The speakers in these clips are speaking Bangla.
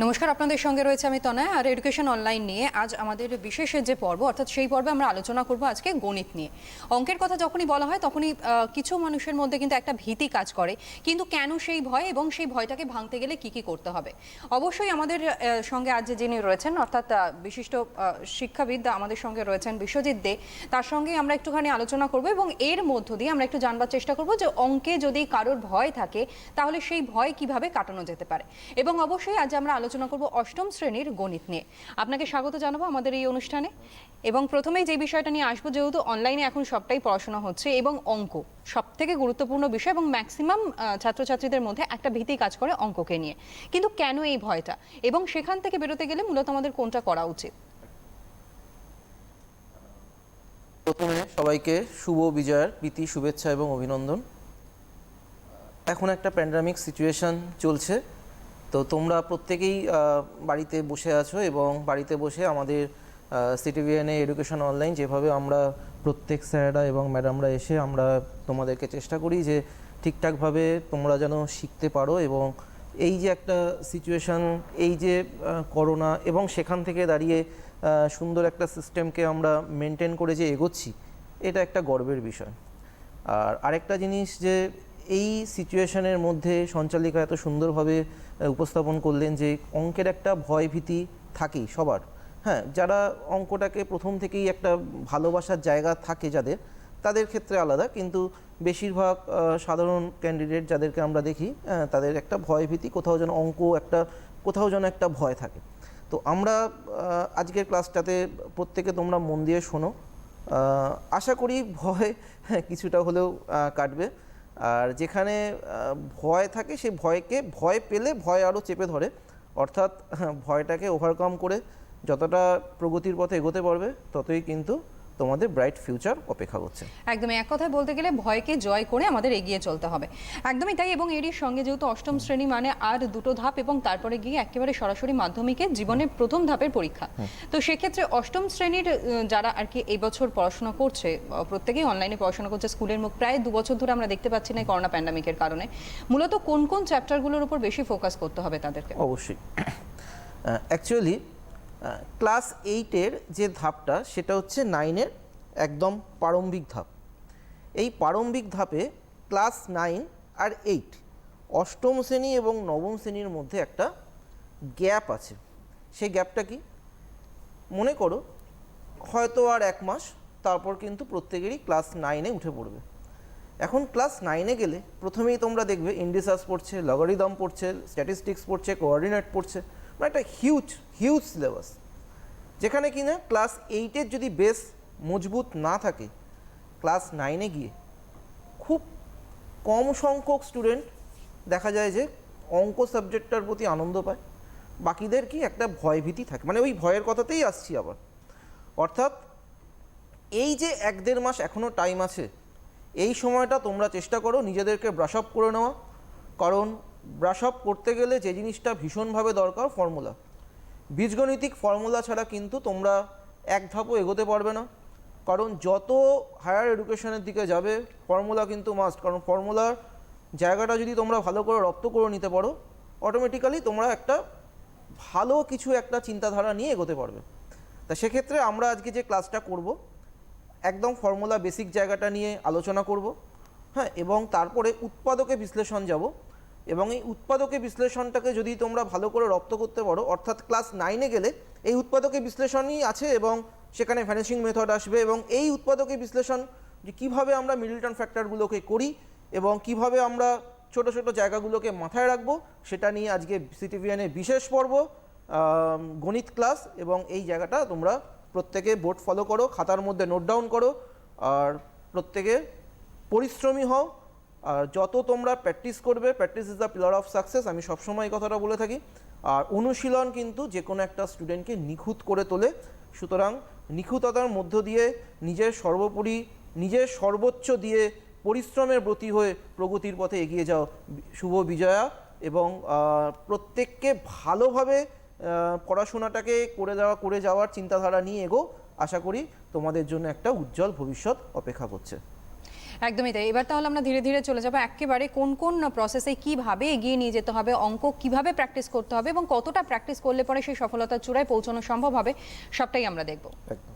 নমস্কার, আপনাদের সঙ্গে রয়েছে আমি তনয়। আর এডুকেশন অনলাইন নিয়ে আজ আমাদের বিশেষ যে পর্ব, অর্থাৎ সেই পর্বে আমরা আলোচনা করব আজকে গণিত নিয়ে। অঙ্কের কথা যখনই বলা হয় তখনই কিছু মানুষের মধ্যে কিন্তু একটা ভীতি কাজ করে, কিন্তু কেন সেই ভয় এবং সেই ভয়টাকে ভাঙতে গেলে কি কি করতে হবে। অবশ্যই আমাদের সঙ্গে আজ যিনি রয়েছেন, অর্থাৎ বিশিষ্ট শিক্ষাবিদ আমাদের সঙ্গে রয়েছেন বিশ্বজিৎ দে, তার সঙ্গে আমরা একটুখানি আলোচনা করব এবং এর মধ্য দিয়ে আমরা একটু জানবার চেষ্টা করব যে অঙ্কে যদি কারোর ভয় থাকে তাহলে সেই ভয় কিভাবে কাটানো যেতে পারে। এবং অবশ্যই আজ আমরা আলোচনা করব অষ্টম শ্রেণীর গণিত নিয়ে। আপনাকে স্বাগত জানাবো আমাদের এই অনুষ্ঠানে। এবং প্রথমেই যে বিষয়টা নিয়ে আসবো, যেহেতু অনলাইনে এখন সবটাই পড়াশোনা হচ্ছে এবং অঙ্ক সবথেকে গুরুত্বপূর্ণ বিষয়, এবং ম্যাক্সিমাম ছাত্রছাত্রীদের মধ্যে একটা ভীতি কাজ করে অঙ্ককে নিয়ে। কিন্তু কেন এই ভয়টা, এবং সেখান থেকে বেরোতে গেলে মূলত আমাদের কোনটা করা উচিত? প্রথমে সবাইকে শুভ বিজয়ের প্রীতি, শুভেচ্ছা এবং অভিনন্দন। এখন একটা প্যান্ডামিক সিচুয়েশন চলছে, তো তোমরা প্রত্যেকেই বাড়িতে বসে আছো এবং বাড়িতে বসে আমাদের সিটিভিএনএ এডুকেশন অনলাইন যেভাবে আমরা প্রত্যেক স্যাররা এবং ম্যাডামরা এসে আমরা তোমাদেরকে চেষ্টা করি যে ঠিকঠাকভাবে তোমরা যেন শিখতে পারো, এবং এই যে একটা সিচুয়েশান, এই যে করোনা, এবং সেখান থেকে দাঁড়িয়ে সুন্দর একটা সিস্টেমকে আমরা মেনটেন করে যে এগোচ্ছি, এটা একটা গর্বের বিষয়। আর আরেকটা জিনিস, যে এই সিচুয়েশনের মধ্যে সঞ্চালিকা এত সুন্দরভাবে উপস্থাপন করলেন যে অঙ্কের একটা ভয় ভীতি থাকেই সবার। হ্যাঁ, যারা অঙ্কটাকে প্রথম থেকেই একটা ভালোবাসার জায়গা থাকে যাদের, তাদের ক্ষেত্রে আলাদা, কিন্তু বেশিরভাগ সাধারণ ক্যান্ডিডেট যাদেরকে আমরা দেখি, তাদের একটা ভয় ভীতি, কোথাও যেন একটা ভয় থাকে। তো আমরা আজকের ক্লাসটাতে প্রত্যেকে তোমরা মন দিয়ে শোনো, আশা করি ভয় কিছুটা হলেও কাটবে। আর যেখানে ভয় থাকে সেই ভয় পেলে ভয় আরও চেপে ধরে, অর্থাৎ ভয়টাকে ওভারকাম করে যতটা প্রগতির পথে এগোতে পারবে ততই কিন্তু তোমাদের ব্রাইট ফিউচার অপেক্ষা করছে। একদমই, এক কথায় বলতে গেলে ভয়কে জয় করে আমাদের এগিয়ে চলতে হবে। একদমই তাই। এবং এরই সঙ্গে যেহেতু অষ্টম শ্রেণী মানে আর দুটো ধাপ, এবং তারপরে গিয়ে একেবারে সরাসরি মাধ্যমিকের জীবনের প্রথম ধাপের পরীক্ষা। তো সেক্ষেত্রে অষ্টম শ্রেণীর যারা আর কি এই বছর পড়াশোনা করছে, প্রত্যেকেই অনলাইনে পড়াশোনা করছে, স্কুলের মুখ প্রায় 2 বছর ধরে আমরা দেখতে পাচ্ছি না করোনা প্যান্ডামিকের কারণে। মূলত কোন কোন চ্যাপ্টারগুলোর উপর বেশি ফোকাস করতে হবে তাদেরকে? অবশ্যই, অ্যাকচুয়ালি ক্লাস 8-এর যে ধাপটা, সেটা হচ্ছে 9-এর একদম প্রারম্ভিক ধাপ। এই প্রারম্ভিক ধাপে ক্লাস 9 আর 8, অষ্টম শ্রেণী এবং নবম শ্রেণীর মধ্যে একটা গ্যাপ আছে। সেই গ্যাপটা কি? মনে করো হয়তো আর 1 মাস, তারপর কিন্তু প্রত্যেকেরই ক্লাস 9-এ উঠে পড়বে। এখন ক্লাস 9-এ গেলে প্রথমেই তোমরা দেখবে ইন্ডিসাস পড়ছে, লগারিদম পড়ছে, স্ট্যাটিস্টিক্স পড়ছে, কোঅর্ডিনেট পড়ছে, মানে একটা হিউজ সিলেবাস, যেখানে কিনা ক্লাস 8-এর যদি বেস মজবুত না থাকে, ক্লাস 9-এ গিয়ে খুব কম সংখ্যক স্টুডেন্ট দেখা যায় যে অঙ্ক সাবজেক্টটার প্রতি আনন্দ পায়, বাকিদের কি একটা ভয়ভীতি থাকে। মানে ওই ভয়ের কথাতেই আসছি আবার, অর্থাৎ এই যে 1-1.5 মাস এখনও টাইম আছে, এই সময়টা তোমরা চেষ্টা করো নিজেদেরকে ব্রাশ আপ করে নেওয়া। কারণ ব্রাশ আপ করতে গেলে যে জিনিসটা ভীষণভাবে দরকার, ফর্মুলা। বীজগণিতিক ফর্মুলা ছাড়া কিন্তু তোমরা এক ধাপও এগোতে পারবে না। কারণ যত হায়ার এডুকেশনের দিকে যাবে, ফর্মুলা কিন্তু মাস্ট। কারণ ফর্মুলার জায়গাটা যদি তোমরা ভালো করে রপ্ত করে নিতে পারো, অটোমেটিক্যালি তোমরা একটা ভালো কিছু একটা চিন্তাধারা নিয়ে এগোতে পারবে। তা সেক্ষেত্রে আমরা আজকে যে ক্লাসটা করব, একদম ফর্মুলা বেসিক জায়গাটা নিয়ে আলোচনা করব। হ্যাঁ, এবং তারপরে উৎপাদকে বিশ্লেষণ যাব, এবং এই উৎপাদকে বিশ্লেষণটাকে যদি তোমরা ভালো করে রপ্ত করতে পারো, অর্থাৎ ক্লাস 9-এ গেলে এই উৎপাদকে বিশ্লেষণই আছে, এবং সেখানে ভ্যানিশিং মেথড আসবে, এবং এই উৎপাদকে বিশ্লেষণ যে কীভাবে আমরা মিডলটন ফ্যাক্টরগুলোকে করি এবং কিভাবে আমরা ছোট ছোট জায়গাগুলোকে মাথায় রাখবো, সেটা নিয়ে আজকে সিটিভিএনএ বিশেষ পর্ব গণিত ক্লাস। এবং এই জায়গাটা তোমরা প্রত্যেকে বোর্ড ফলো করো, খাতার মধ্যে নোট ডাউন করো, আর প্রত্যেকে পরিশ্রমী হও। আর যত তোমরা প্র্যাকটিস করবে, practice is the pillar of success, আমি সবসময় এই কথাটা বলে থাকি। আর অনুশীলন কিন্তু যে কোনো একটা স্টুডেন্টকে নিখুঁত করে তোলে। সুতরাং নিখুঁততার মধ্য দিয়ে নিজের সর্বোপরি, নিজের সর্বোচ্চ দিয়ে পরিশ্রমের ব্রতী হয়ে প্রগতির পথে এগিয়ে যাও। শুভ বিজয়া। এবং প্রত্যেককে ভালোভাবে পড়াশোনাটাকে করে যাওয়ার চিন্তাধারা নিয়ে এগো। আশা করি তোমাদের জন্য একটা উজ্জ্বল ভবিষ্যৎ অপেক্ষা করছে। একদমই তাই। এবার তাহলে আমরা ধীরে ধীরে চলে যাবো একেবারে কোন কোন প্রসেসে কিভাবে এগিয়ে নিয়ে যেতে হবে, অঙ্ক কিভাবে প্র্যাকটিস করতে হবে এবং কতটা প্র্যাকটিস করলে পরে সেই সফলতার চূড়ায় পৌঁছানো সম্ভব হবে, সবটাই আমরা দেখব। একদম।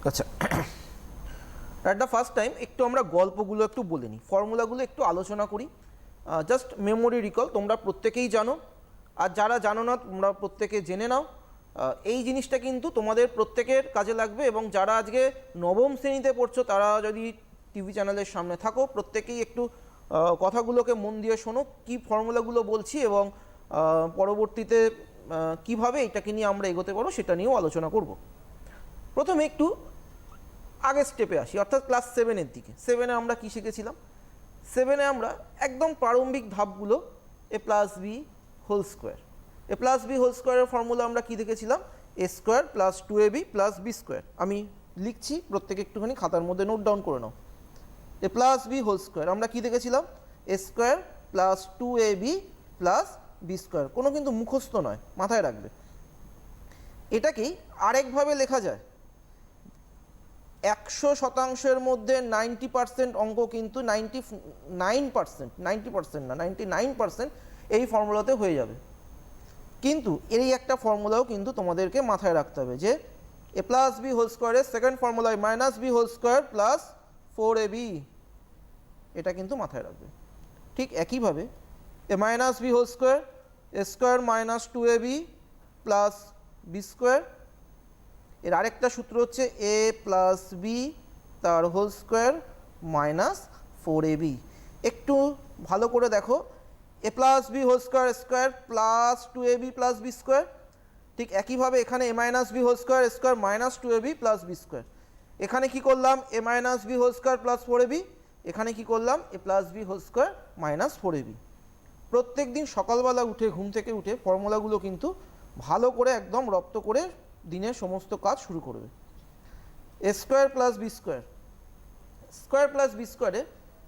আচ্ছা, অ্যাট দ্য ফার্স্ট টাইম একটু আমরা গল্পগুলো একটু বলে নিই, ফর্মুলাগুলো একটু আলোচনা করি। জাস্ট মেমোরি রিকল, তোমরা প্রত্যেকেই জানো, আর যারা জানো না তোমরা প্রত্যেকে জেনে নাও। এই জিনিসটা কিন্তু তোমাদের প্রত্যেকের কাজে লাগবে, এবং যারা আজকে নবম শ্রেণীতে পড়ছো তারা যদি টিভি চ্যানেলের সামনে থাকো, প্রত্যেকেই একটু কথাগুলোকে মন দিয়ে শোনো, কি ফর্মুলাগুলো বলছি, এবং পরবর্তীতে কিভাবে এটাকে নিয়ে আমরা এগোতে পারবো সেটা নিয়েও আলোচনা করব। প্রথমে একটু আগের স্টেপে আসি, অর্থাৎ ক্লাস 7-এর দিকে। 7-এ আমরা কি শিখেছিলাম? 7-এ আমরা একদম প্রারম্ভিক ধাপগুলো A plus B whole square, A plus B whole স্কোয়ারের ফর্মুলা আমরা কি দেখেছিলাম? A square plus 2ab plus B square. আমি লিখছি, প্রত্যেকে একটুখানি খাতার মধ্যে নোট ডাউন করে নাও। A plus B whole square আমরা কি দেখেছিলাম? A square plus 2ab plus B square. কোনো কিন্তু মুখস্থ নয়, মাথায় রাখবে। এটাকেই আরেকভাবে লেখা যায়, 100% মধ্যে 90% অঙ্ক কিন্তু 90% না 99% এই ফর্মুলাতে হয়ে যাবে। কিন্তু এই একটা ফর্মুলাও কিন্তু তোমাদেরকে মাথায় রাখতে হবে, যে এ প্লাস বি হোল স্কোয়ারের সেকেন্ড ফর্মুলায় minus B whole square plus 4ab, এটা কিন্তু মাথায় রাখবে। ঠিক একইভাবে A minus B whole square, A square minus 2ab plus B square. এর আরেকটা সূত্র হচ্ছে এ প্লাস বি তার হোল স্কোয়ার মাইনাস 4ab। একটু ভালো করে দেখো, A plus B whole square square plus 2ab plus B square. ঠিক একইভাবে এখানে A minus B whole square square minus 2ab plus B square. এখানে কি করলাম? A minus B whole square plus 4ab। এখানে কি করলাম? A plus B whole square minus 4ab। প্রত্যেক দিন সকালবেলা উঠে, ঘুম থেকে উঠে ফর্মুলাগুলো কিন্তু ভালো করে একদম রপ্ত করে দিনের সমস্ত কাজ শুরু করবে। A square plus B square, square plus B স্কোয়ারে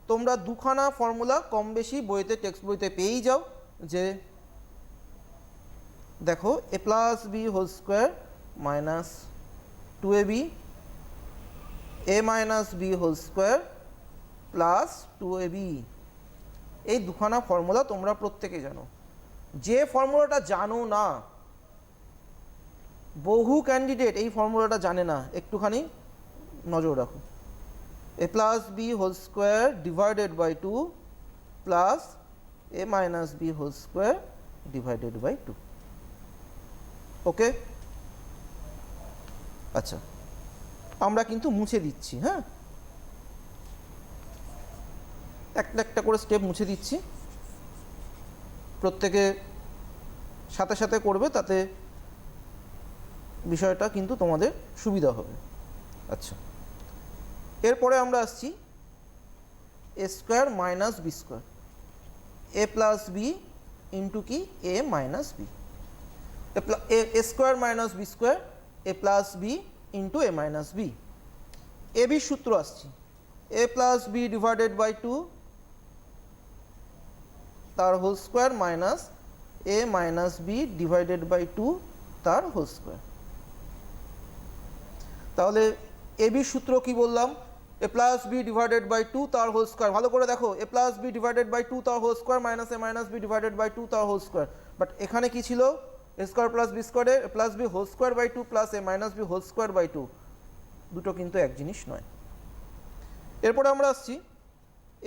তোমরা দুখানা ফর্মুলা কম বেশি বইতে, টেক্সট বইতে পেয়েই যাও, যে দেখো A plus B whole square minus 2ab, A minus B whole square plus 2ab। এই দুখানা ফর্মুলা তোমরা প্রত্যেকে জানো। যে ফর্মুলাটা জানো না, বহু ক্যান্ডিডেট এই ফর্মুলাটা জানে না, একটুখানি নজর রাখো। A plus B whole square divided by 2 plus A minus B whole square divided by 2। Okay, আচ্ছা, আমরা কিন্তু মুছে দিচ্ছি। হ্যাঁ, একটা একটা করে স্টেপ মুছে দিচ্ছি, প্রত্যেকে সাথে সাথে করবে, তাতে বিষয়টা কিন্তু তোমাদের সুবিধা হবে। আচ্ছা, এরপরে আমরা আসছি A square minus B square, A plus B into কি A minus B, A square minus B square, A plus B into A minus B. A বির সূত্র আসছি, A plus B divided by 2 তার whole square minus A minus B divided by 2 তার হোল স্কোয়ার। তাহলে এ বির সূত্র কি বললাম? A plus B divided by 2 তার হোল স্কোয়ার। ভালো করে দেখো, A plus B divided by 2 তার whole square minus A minus B divided by 2 তার হোল স্কোয়ার। বাট এখানে কি ছিল? এ স্কোয়ার প্লাস বি স্কোয়ারে A plus B whole square by 2 plus A minus B whole square by 2, দুটো কিন্তু এক জিনিস নয়। এরপরে আমরা আসছি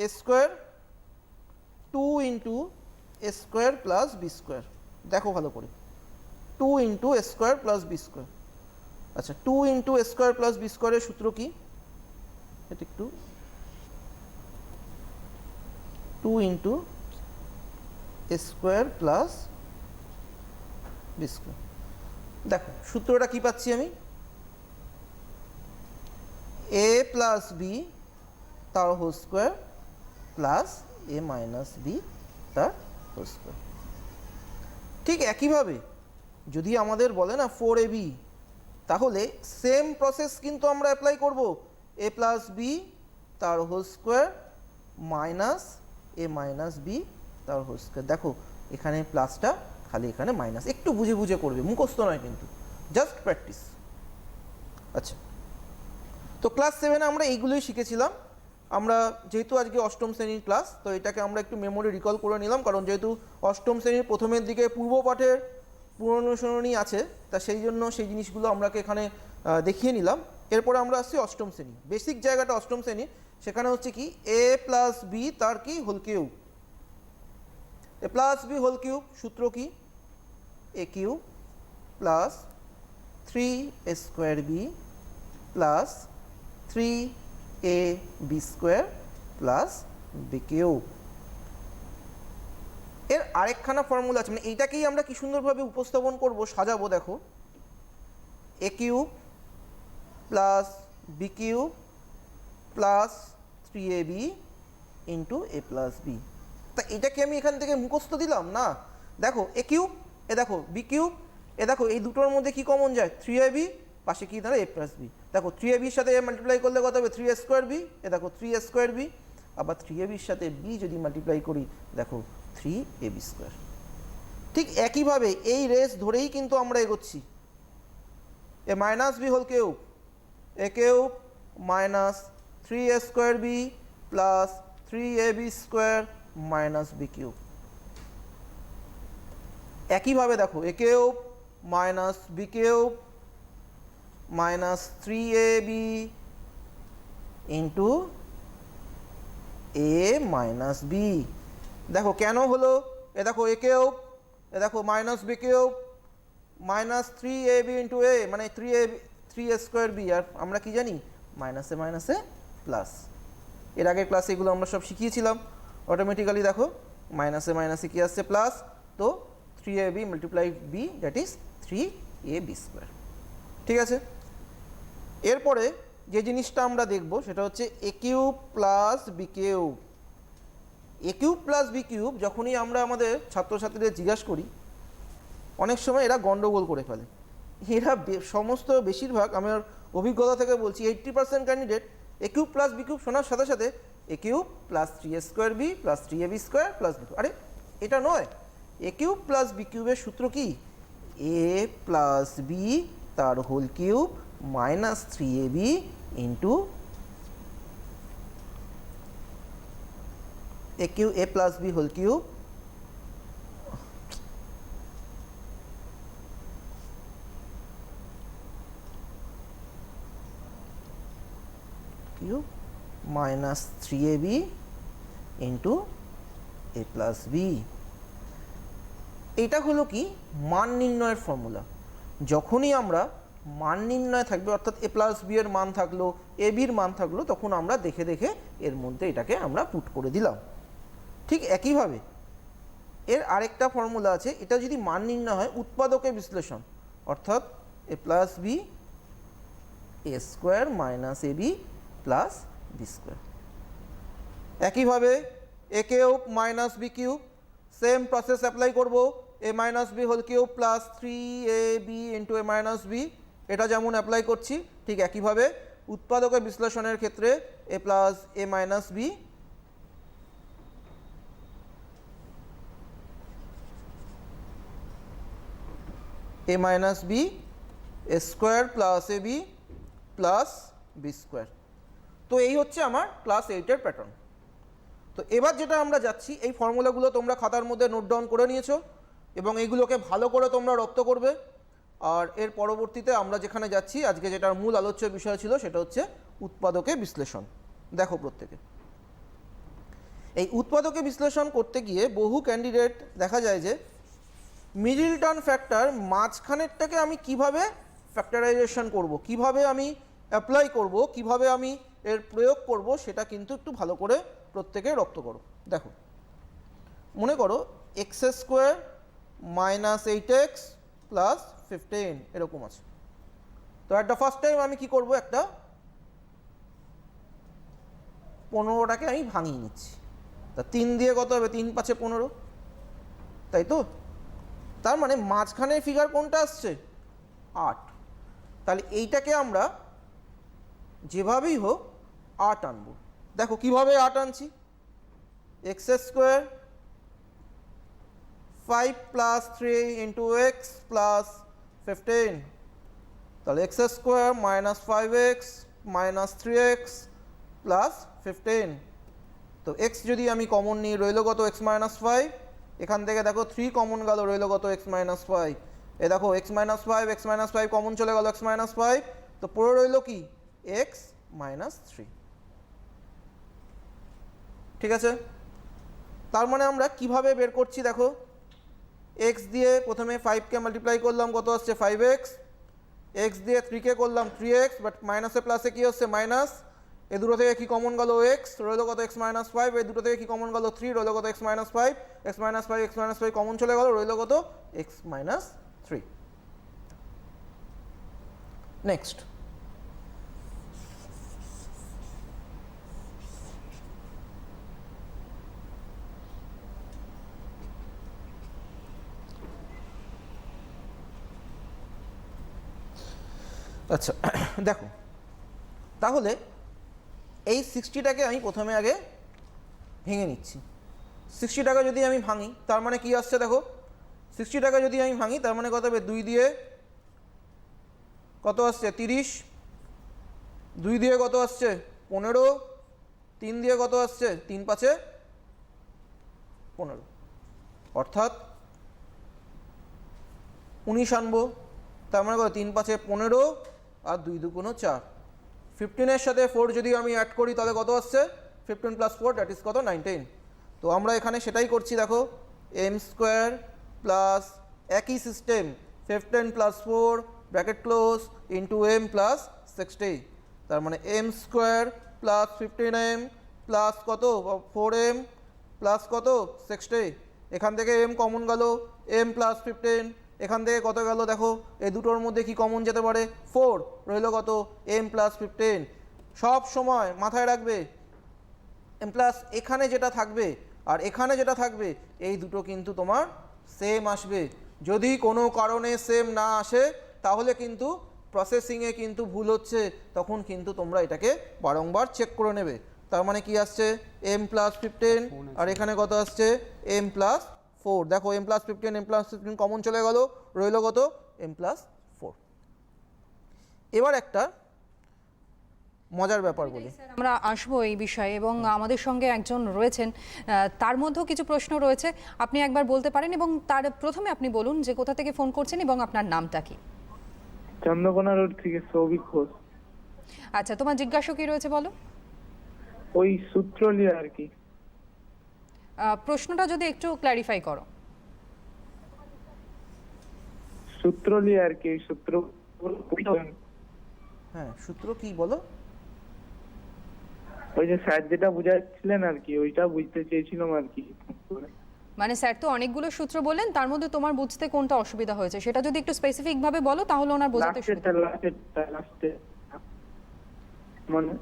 A square 2 into A square plus B square. দেখো ভালো করে, 2 into A square plus B square. আচ্ছা, 2 into A square plus B স্কোয়ারের সূত্র কি? এটা একটু 2 into A square plus B square. দেখো সূত্রটা কি পাচ্ছি আমি? এ প্লাস বি তার whole square plus A minus B তার হোল স্কোয়ার। ঠিক একইভাবে যদি আমাদের বলে না 4ab, তাহলে সেম প্রসেস কিন্তু আমরা অ্যাপ্লাই করব। এ প্লাস বি তার whole square minus A minus B তার হোল স্কোয়ার। দেখো এখানে প্লাসটা খালি, এখানে মাইনাস। একটু বুঝে বুঝে করবে, মুখস্থ নয় কিন্তু, জাস্ট প্র্যাকটিস। আচ্ছা, তো ক্লাস 7 আমরা এইগুলোই শিখেছিলাম। আমরা যেহেতু আজকে অষ্টম শ্রেণীর ক্লাস, তো এটাকে আমরা একটু মেমোরি রিকল করে নিলাম, কারণ যেহেতু অষ্টম শ্রেণীর প্রথমের দিকে পূর্ব পাঠের পুনরনুসরণী আছে, তা সেই জন্য সেই জিনিসগুলো আমরাকে এখানে দেখিয়ে নিলাম। এরপরে আমরা আসছি অষ্টম শ্রেণী, বেসিক জায়গাটা অষ্টম শ্রেণী। সেখানে হচ্ছে কি এ প্লাস বি তার কি whole cube, A plus B whole cube সূত্র কি A cube plus 3 square B plus 3ab square plus B cube. এর আরেকখানা ফর্মুলা আছে, মানে এইটাকেই আমরা কি সুন্দরভাবে উপস্থাপন করব, সাজাবো। দেখো A cube plus B cube plus 3ab into A plus B. তা এটাকে আমি এখান থেকে মুখস্থ দিলাম না। দেখো এ কিউব, এ দেখো বি কিউব, এ দেখো এই দুটোর মধ্যে কি কমন যায় 3ab, পাশে কি দাঁড়ায় এ প্লাস বি। দেখো 3ab-র সাথে এ মাল্টিপ্লাই করলে কত হবে 3a স্কোয়ার বি, এ দেখো 3a স্কোয়ার বি, আবার 3ab-র সাথে বি যদি মাল্টিপ্লাই করি দেখো 3ab স্কোয়ার। ঠিক একইভাবে এই রেস ধরেই কিন্তু আমরা এগোচ্ছি। A minus B whole cube, A cube minus 3a square B plus 3ab square minus B cube. একইভাবে দেখো A cube minus B cube minus 3ab into A minus B. দেখো কেন হলো, এ দেখো এ কিউব, এ দেখো minus B cube minus 3ab into A, মানে 3a স্কোয়ার বি, আর আমরা কি জানি মাইনাসে মাইনাসে প্লাস। এর আগের ক্লাসে এগুলো আমরা সব শিখিয়েছিলাম। অটোমেটিক্যালি দেখো মাইনাসে মাইনাসে কি আসছে প্লাস, তো 3ab multiply B that is 3ab square. ঠিক আছে, এরপরে যে জিনিসটা আমরা দেখব সেটা হচ্ছে A cube plus B cube. A cube plus B cube যখনই আমরা আমাদের ছাত্রছাত্রীদের জিজ্ঞাসা করি, অনেক সময় এরা গন্ডগোল করে ফেলে। এরা সমস্ত বেশিরভাগ, আমার অভিজ্ঞতা থেকে বলছি 80% candidate A cube plus B cube শোনার সাথে সাথে A cube plus 3a square B plus 3ab square plus B cube. আরে এটা নয়, এ কিউব প্লাস বি কিউবের সূত্র কি এ প্লাস বি তার whole cube minus 3ab into A cube A plus B whole cube cube minus 3ab into A plus B. এটা হলো কি মান নির্ণয়ের ফর্মুলা। যখনই আমরা মান নির্ণয় থাকবে, অর্থাৎ এ প্লাস বি এর মান থাকলো, এ বির মান থাকলো, তখন আমরা দেখে দেখে এর মধ্যে এটাকে আমরা পুট করে দিলাম। ঠিক একইভাবে এর আরেকটা ফর্মুলা আছে, এটা যদি মান নির্ণয় হয় উৎপাদকের বিশ্লেষণ, অর্থাৎ A plus B A square minus A B plus B square. একইভাবে A cube minus B cube, same process apply করব, A minus B whole cube plus 3ab into A minus B. এটা যেমন অ্যাপ্লাই করছি ঠিক একইভাবে উৎপাদকের বিশ্লেষণের ক্ষেত্রে A plus A minus B A minus B A square plus A B plus B square. তো এই হচ্ছে আমার ক্লাস 8-এর প্যাটার্ন। তো এবার যেটা আমরা যাচ্ছি, এই ফর্মুলাগুলো তোমরা খাতার মধ্যে নোট ডাউন করে নিয়েছো এবং এইগুলোকে ভালো করে তোমরা রপ্ত করবে। আর এর পরবর্তীতে আমরা যেখানে যাচ্ছি, আজকে যেটার মূল আলোচ্য বিষয় ছিল সেটা হচ্ছে উৎপাদকে বিশ্লেষণ। দেখো প্রত্যেকে, এই উৎপাদকে বিশ্লেষণ করতে গিয়ে বহু ক্যান্ডিডেট দেখা যায় যে মিডল টার্ম ফ্যাক্টর মাঝখানেরটাকে আমি কিভাবে ফ্যাক্টরাইজেশন করব, কিভাবে আমি অ্যাপ্লাই করব, কিভাবে আমি এর প্রয়োগ করব, সেটা কিন্তু একটু ভালো করে প্রত্যেকে রপ্ত করো। দেখো মনে করো x square minus 8x plus 15 এরকম আছে। তো অ্যাট দ্য ফার্স্ট টাইম আমি কি করব, একটা 15টাকে আমি ভাঙিয়ে নিচ্ছি। তা 3 দিয়ে কত হবে, 3 5 15, তাই তো? তার মানে মাঝখানের ফিগার কোনটা আসছে 8। তাহলে এইটাকে আমরা যেভাবেই হোক 8 আনবো। দেখো কিভাবে 8 আনছি, x square 5 plus 3 into x plus 15, তো তাহলে x square minus 5x minus 3x plus 15। তো এক্স যদি আমি কমন নিই রইল কত এক্স মাইনাস 5, এখান থেকে দেখো 3 কমন গেল রইল কত এক্স মাইনাস 5। এ দেখো এক্স মাইনাস 5 কমন চলে গেল এক্স মাইনাস 5, তো পড়ে রইল কি এক্স মাইনাস 3। ঠিক আছে, তার মানে আমরা কিভাবে বের করছি দেখো, এক্স দিয়ে প্রথমে 5কে মাল্টিপ্লাই করলাম কত আসছে 5x, এক্স দিয়ে 3কে করলাম 3x, বাট মাইনাসে প্লাসে কী হচ্ছে মাইনাস, এ দুটো থেকে কি কমন গেল এক্স রইল কত এক্স মাইনাস 5, এই দুটো থেকে কি কমন গেল 3 রইল কত x minus 5, x minus 5 common চলে গেল রইল কত এক্স মাইনাস 3। নেক্সট, আচ্ছা দেখো তাহলে এই 60টাকে আমি প্রথমে আগে ভেঙে নিচ্ছি। 60টাকে যদি আমি ভাঙি তার মানে কি আসছে দেখো, 60টাকে যদি আমি ভাঙি তার মানে কত হবে 2 দিয়ে কত আসছে 30, 2 দিয়ে কত আসছে 15, 3 দিয়ে কত আসছে 3 5 15, অর্থাৎ 19 আনবো, তার মানে কত 3 5 15 আর 2 2 4। 15-এর সাথে 4 যদি আমি অ্যাড করি তাহলে কত আসছে 15 প্লাস 4 দ্যাট ইজ কত 19। তো আমরা এখানে সেটাই করছি দেখো, এম স্কোয়ার প্লাস একই system 15 plus 4 bracket close into M plus 60, তার মানে M square plus 15m plus কত 4m প্লাস কত 60, এখান থেকে এম কমন গেল এম প্লাস 15, এখান থেকে কত গেল দেখো এই দুটোর মধ্যে কি কমন যেতে পারে 4 রইল কত এম প্লাস 15। সব সময় মাথায় রাখবে এম প্লাস এখানে যেটা থাকবে আর এখানে যেটা থাকবে এই দুটো কিন্তু তোমার সেম আসবে। যদি কোনো কারণে সেম না আসে তাহলে কিন্তু প্রসেসিংয়ে কিন্তু ভুল হচ্ছে, তখন কিন্তু তোমরা এটাকে বারংবার চেক করে নেবে। তার মানে কি আসছে এম প্লাস 15 আর এখানে কত আসছে এম প্লাস 4। দেখো এম প্লাস 15 কমন চলে গেল রইল কত এম প্লাস 4। এবার একটা মজার ব্যাপার বলি, আমরা আসবো এই বিষয়ে এবং আমাদের সঙ্গে একজন রয়েছেন, তার মধ্যেও কিছু প্রশ্ন রয়েছে, আপনি একবার বলতে পারেন এবং তার প্রথমে আপনি বলুন যে কোথা থেকে ফোন করছেন এবং আপনার নামটা কি। চন্দ্রকোনা রোড থেকে সৌভিক ঘোষ। আচ্ছা, তোমার জিজ্ঞাসা কি রয়েছে বলো। ওই সূত্র নিয়ে আর কি, প্রশ্নটা যদি একটু ক্ল্যারিফাই করো। সূত্র নিয়ে আর কি, ওই সূত্র হ্যাঁ সূত্র কি বলো, ওই যে স্যার যেটা বুঝাচ্ছিলেন আর কি ওইটা বুঝতে চেয়েছিলাম আর কি। মানে স্যার তো অনেকগুলো সূত্র বললেন, তার মধ্যে তোমার বুঝতে কোনটা অসুবিধা হয়েছে সেটা যদি একটু স্পেসিফিক ভাবে বলো তাহলে ওনার বোঝাতে সুবিধা হবে। মানে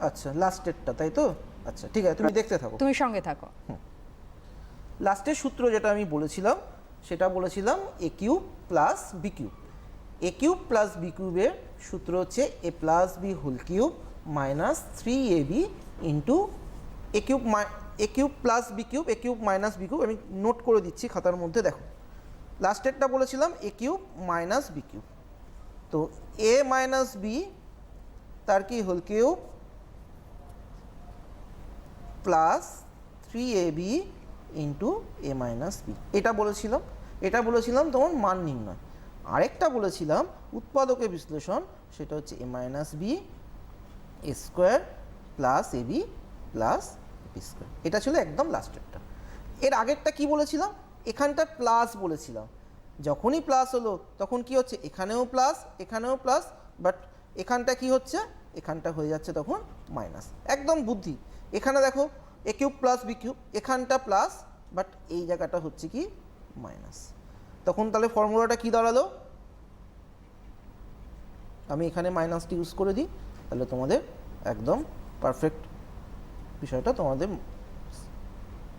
আচ্ছা লাস্টেরটা তাই তো, আচ্ছা ঠিক আছে তুমি দেখতে থাকো, তুমি সঙ্গে থাকো। লাস্টের সূত্র যেটা আমি বলেছিলাম সেটা বলেছিলাম A cube plus B cube. A cube plus B কিউবের সূত্র হচ্ছে A plus B whole cube minus 3ab into A cube plus B cube, A cube minus B cube. আমি নোট করে দিচ্ছি খাতার মধ্যে, দেখো লাস্টেরটা বলেছিলাম A cube minus B cube, তো এ মাইনাস বি তার কি whole cube plus 3ab into A minus B, এটা বলেছিলাম তোমার মান নির্ণয়। আরেকটা বলেছিলাম উৎপাদকের বিশ্লেষণ, সেটা হচ্ছে এ minus B A square plus A B plus B square. এটা ছিল একদম লাস্টেরটা। এর আগেরটা কি বলেছিলাম, এখানটা প্লাস বলেছিলাম, যখনই প্লাস হলো তখন কি হচ্ছে এখানেও প্লাস, বাট এখানটা কি হচ্ছে এখানটা হয়ে যাচ্ছে তখন মাইনাস। একদম বুদ্ধি, এখানে দেখো A cube plus B cube, এখানটা প্লাস বাট এই জায়গাটা হচ্ছে কি মাইনাস, তখন তাহলে ফর্মুলাটা কি দাঁড়ালো, আমি এখানে মাইনাসটি ইউজ করে দিই তাহলে তোমাদের একদম পারফেক্ট বিষয়টা তোমাদের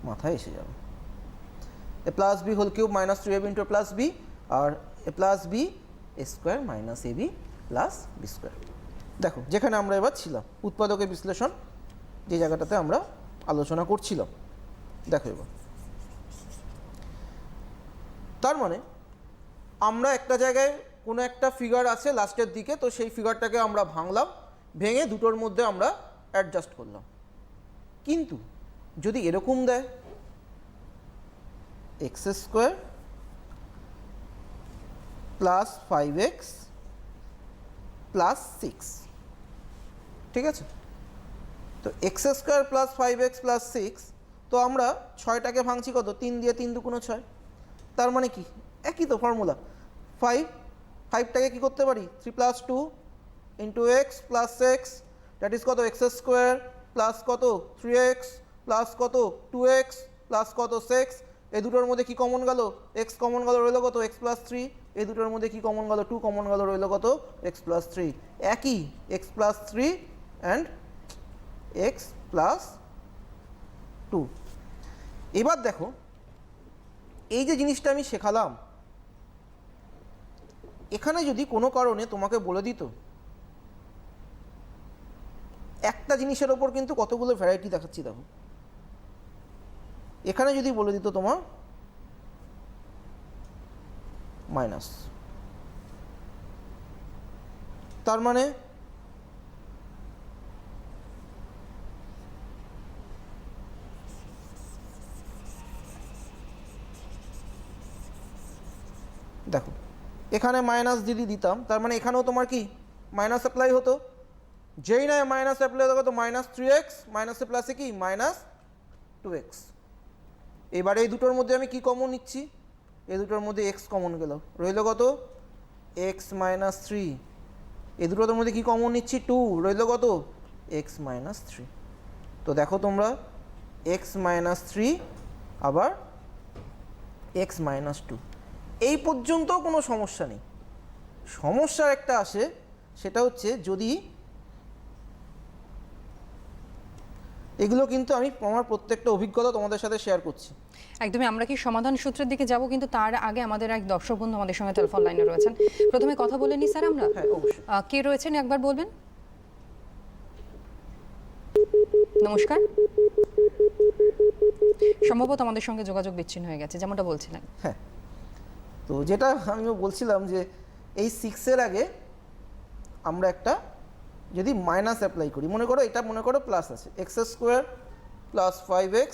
মাথায় এসে যাবে। A plus B whole cube minus 3ab into plus B, আর A plus B A square minus A B plus B square. দেখো যেখানে আমরা এবার ছিলাম উৎপাদকের বিশ্লেষণ যে জায়গাটাতে আমরা আলোচনা করছিলাম, দেখো এবার তার মানে আমরা একটা জায়গায় কোনো একটা ফিগার আছে লাস্টের দিকে, তো সেই ফিগারটাকে আমরা ভাঙলাম, ভেঙে দুটোর মধ্যে আমরা অ্যাডজাস্ট করলাম। কিন্তু যদি এরকম দেয় x square plus 5x plus 6, ঠিক আছে? তো x square plus 5x plus 6, তো আমরা 6টাকে ভাঙছি কত? 3 দিয়ে 3 দুগুণ 6, তার মানে কি একই তো ফর্মুলা। 5টাকে কী করতে পারি? 3 plus 2 into x plus 6, that is কত? এক্স স্কোয়ার প্লাস কত? 3x প্লাস কত? 2x প্লাস কত? 6। এই দুটোর মধ্যে কি কমন গেল? এক্স কমন গেল, রইল কত? X plus 3। এই দুটোর মধ্যে কি কমন গেল? 2 কমন গেল, রইল কত? X plus 3। একই x plus 3 and x plus 2। এবার দেখো এই যে জিনিসটা আমি শেখালাম, এখানে যদি কোনো কারণে তোমাকে বলে দিত একটা জিনিসের ওপর কিন্তু কতগুলো ভ্যারাইটি দেখাচ্ছি, দেখো এখানে যদি বলে দিত তোমার মাইনাস, তার মানে দেখো এখানে মাইনাস যদি দিতাম, তার মানে এখানেও তোমার কি মাইনাস অ্যাপ্লাই হতো। যেই না মাইনাস অ্যাপ্লাই হতো তো মাইনাস 3x, মাইনাসে প্লাসে কি মাইনাস 2x। এবারে এই দুটোর মধ্যে আমি কি কমন নিচ্ছি? এই দুটোর মধ্যে x কমন গেল, রইল কত? x minus 3। এই দুটোর মধ্যে কি কমন নিচ্ছি? 2, রইল কত? x minus 3। তো দেখো তোমরা x মাইনাস 3 আবার x মাইনাস 2, এই পর্যন্তও কোনো সমস্যা নেই। সমস্যা একটা আসে, সেটা হচ্ছে যদি এগুলো কিন্তু আমি আমার প্রত্যেকটা অভিজ্ঞতা তোমাদের সাথে শেয়ার করছি। একদমই, আমরা কি সমাধান সূত্রের দিকে যাব, কিন্তু তার আগে আমাদের এক দর্শক বন্ধু আমাদের সঙ্গে টেলিফোন লাইনে রয়েছেন। প্রথমে কথা বলে নি স্যার আমরা। হ্যাঁ অবশ্যই। কে রয়েছেন একবার বলবেন? নমস্কার, সম্ভবত আমাদের সঙ্গে যোগাযোগ বিচ্ছিন্ন হয়ে গেছে, যেমনটা বলছিলেন। হ্যাঁ, তো যেটা আমিও বলছিলাম যে এই 6-এর আগে আমরা একটা যদি মাইনাস অ্যাপ্লাই করি, মনে করো এটা মনে করো প্লাস আছে, x square plus 5x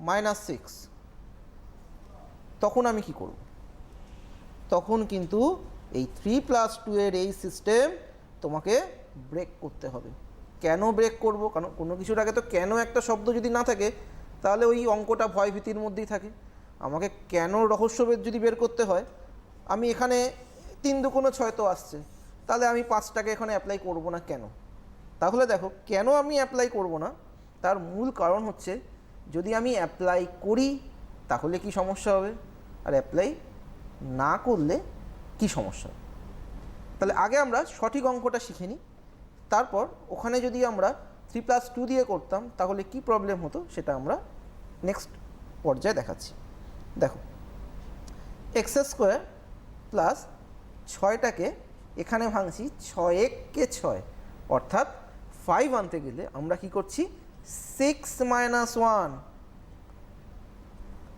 minus 6, তখন আমি কি করব? তখন কিন্তু এই 3 প্লাস 2 এর এই সিস্টেম তোমাকে ব্রেক করতে হবে। কেন ব্রেক করব? কারণ কোনো কিছুর আগে তো কেন একটা শব্দ যদি না থাকে, তাহলে ওই অঙ্কটা ভয় ভীতির মধ্যেই থাকে। আমাকে কেন রহস্যভেদ যদি বের করতে হয়, আমি এখানে 3 দুগুণ 6 তো আসছে, তাহলে আমি 5টাকে এখানে অ্যাপ্লাই করব না কেন? তাহলে দেখো কেন আমি অ্যাপ্লাই করব না, তার মূল কারণ হচ্ছে যদি আমি অ্যাপ্লাই করি তাহলে কি সমস্যা হবে, আর অ্যাপ্লাই না করলে কি সমস্যা হবে। তাহলে আগে আমরা সঠিক অঙ্কটা শিখে নিই, তারপর ওখানে যদি আমরা 3 প্লাস 2 দিয়ে করতাম তাহলে কি প্রবলেম হতো সেটা আমরা নেক্সট পর্যায়ে দেখাচ্ছি। দেখো এক্স স্কোয়ার প্লাস 6টাকে এখানে ভাঙছি 6 6, অর্থাৎ 5 আনতে গেলে আমরা কি করছি? 6 মাইনাস 1।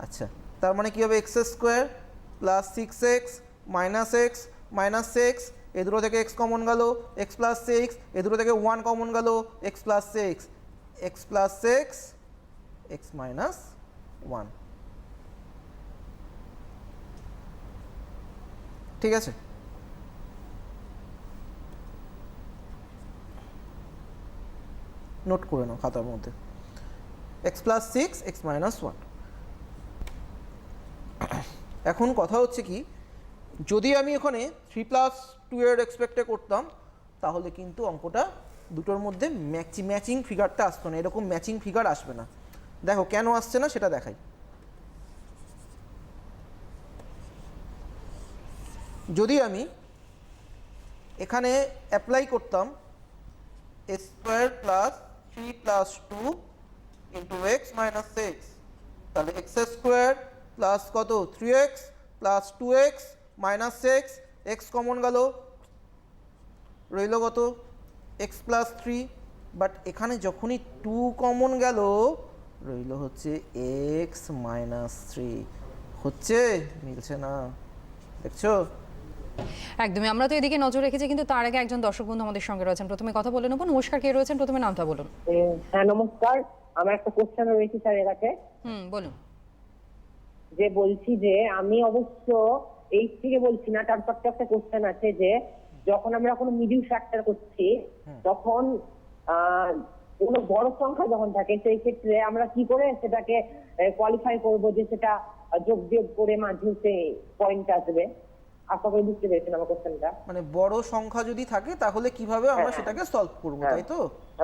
আচ্ছা, তার মানে কি হবে? X square plus 6x minus x minus 6, এ দুটো থেকে এক্স কমন গেল, এক্স প্লাস 6, এ দুটো থেকে 1 কমন গেল, x plus 6, x plus 6, x minus 1। ঠিক আছে? নোট করে নাও খাতার মধ্যে, এক্স প্লাস 6, এক্স মাইনাস 1। এখন কথা হচ্ছে কি, যদি আমি ওখানে 3 প্লাস 2 এর এক্সপেক্টে করতাম তাহলে কিন্তু অঙ্কটা দুটোর মধ্যে ম্যাচিং ফিগারটা আসতো না, এরকম ম্যাচিং ফিগার আসবে না। দেখো কেন আসছে না সেটা দেখাই। যদি আমি এখানে অ্যাপ্লাই করতাম x square plus 3 plus 2 into x minus 6, তাহলে এক্স স্কোয়ার প্লাস কত? 3x plus 2x minus 6, x common গেল, রইল কত? X plus 3। বাট এখানে যখনই 2 কমন গেল রইল হচ্ছে এক্স মাইনাস 3। হচ্ছে? মিলছে না, দেখছো? একদমই, আমরা তো এদিকে নজর রেখেছি, কিন্তু তার আগে একজন দর্শক বন্ধু আমাদের সঙ্গে রয়েছেন, প্রথমে কথা বলে নেবো। নমস্কার, কে রয়েছেন? প্রথমে নামটা বলুন। হ্যাঁ নমস্কার, আমার একটা কোশ্চেন রয়েছে স্যারের কাছে। বলুন। যে বলছি যে আমি অবশ্য এই থেকে বলছি না, তারপর তো একটা কোশ্চেন আছে যে যখন আমরা কোনো মিডিল ফ্যাক্টর করছি তখন কোনো বড় সংখ্যা যখন থাকে সেই ক্ষেত্রে আমরা কি করে সেটাকে কোয়ালিফাই করব যে সেটা যোগ বিয়োগ করে মাঝে সেই পয়েন্ট আসবে? আশা করি বুঝতে পেরেছেন আমার কোশ্চেনটা। মানে বড় সংখ্যা যদি থাকে তাহলে কিভাবে আমরা হ্যাঁ। সেটাকে সলভ করব, তাই তো?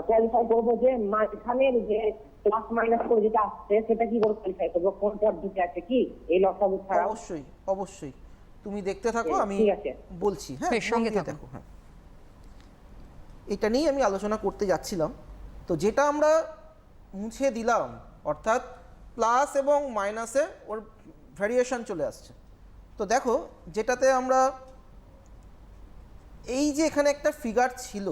কোয়ালিফাই করবো যে মাঝখানের যে প্লাস মাইনাস করে যেটা আসছে সেটা কি করে কোয়ালিফাই করবো, কোন পদ্ধতি আছে কি এই লসাগু ছাড়া? অবশ্যই অবশ্যই, তুমি দেখতে থাকো, আমি ঠিক আছে। বলছি। হ্যাঁ, বেশ, সঙ্গে মন দিয়ে থাকুন। দেখো। হ্যাঁ, এটা নিয়েই আমি আলোচনা করতে যাচ্ছিলাম। তো যেটা আমরা মুছে দিলাম, অর্থাৎ প্লাস এবং মাইনাসে ওর ভ্যারিয়েশন চলে আসছে। তো দেখো, যেটাতে আমরা এই যে এখানে একটা ফিগার ছিল,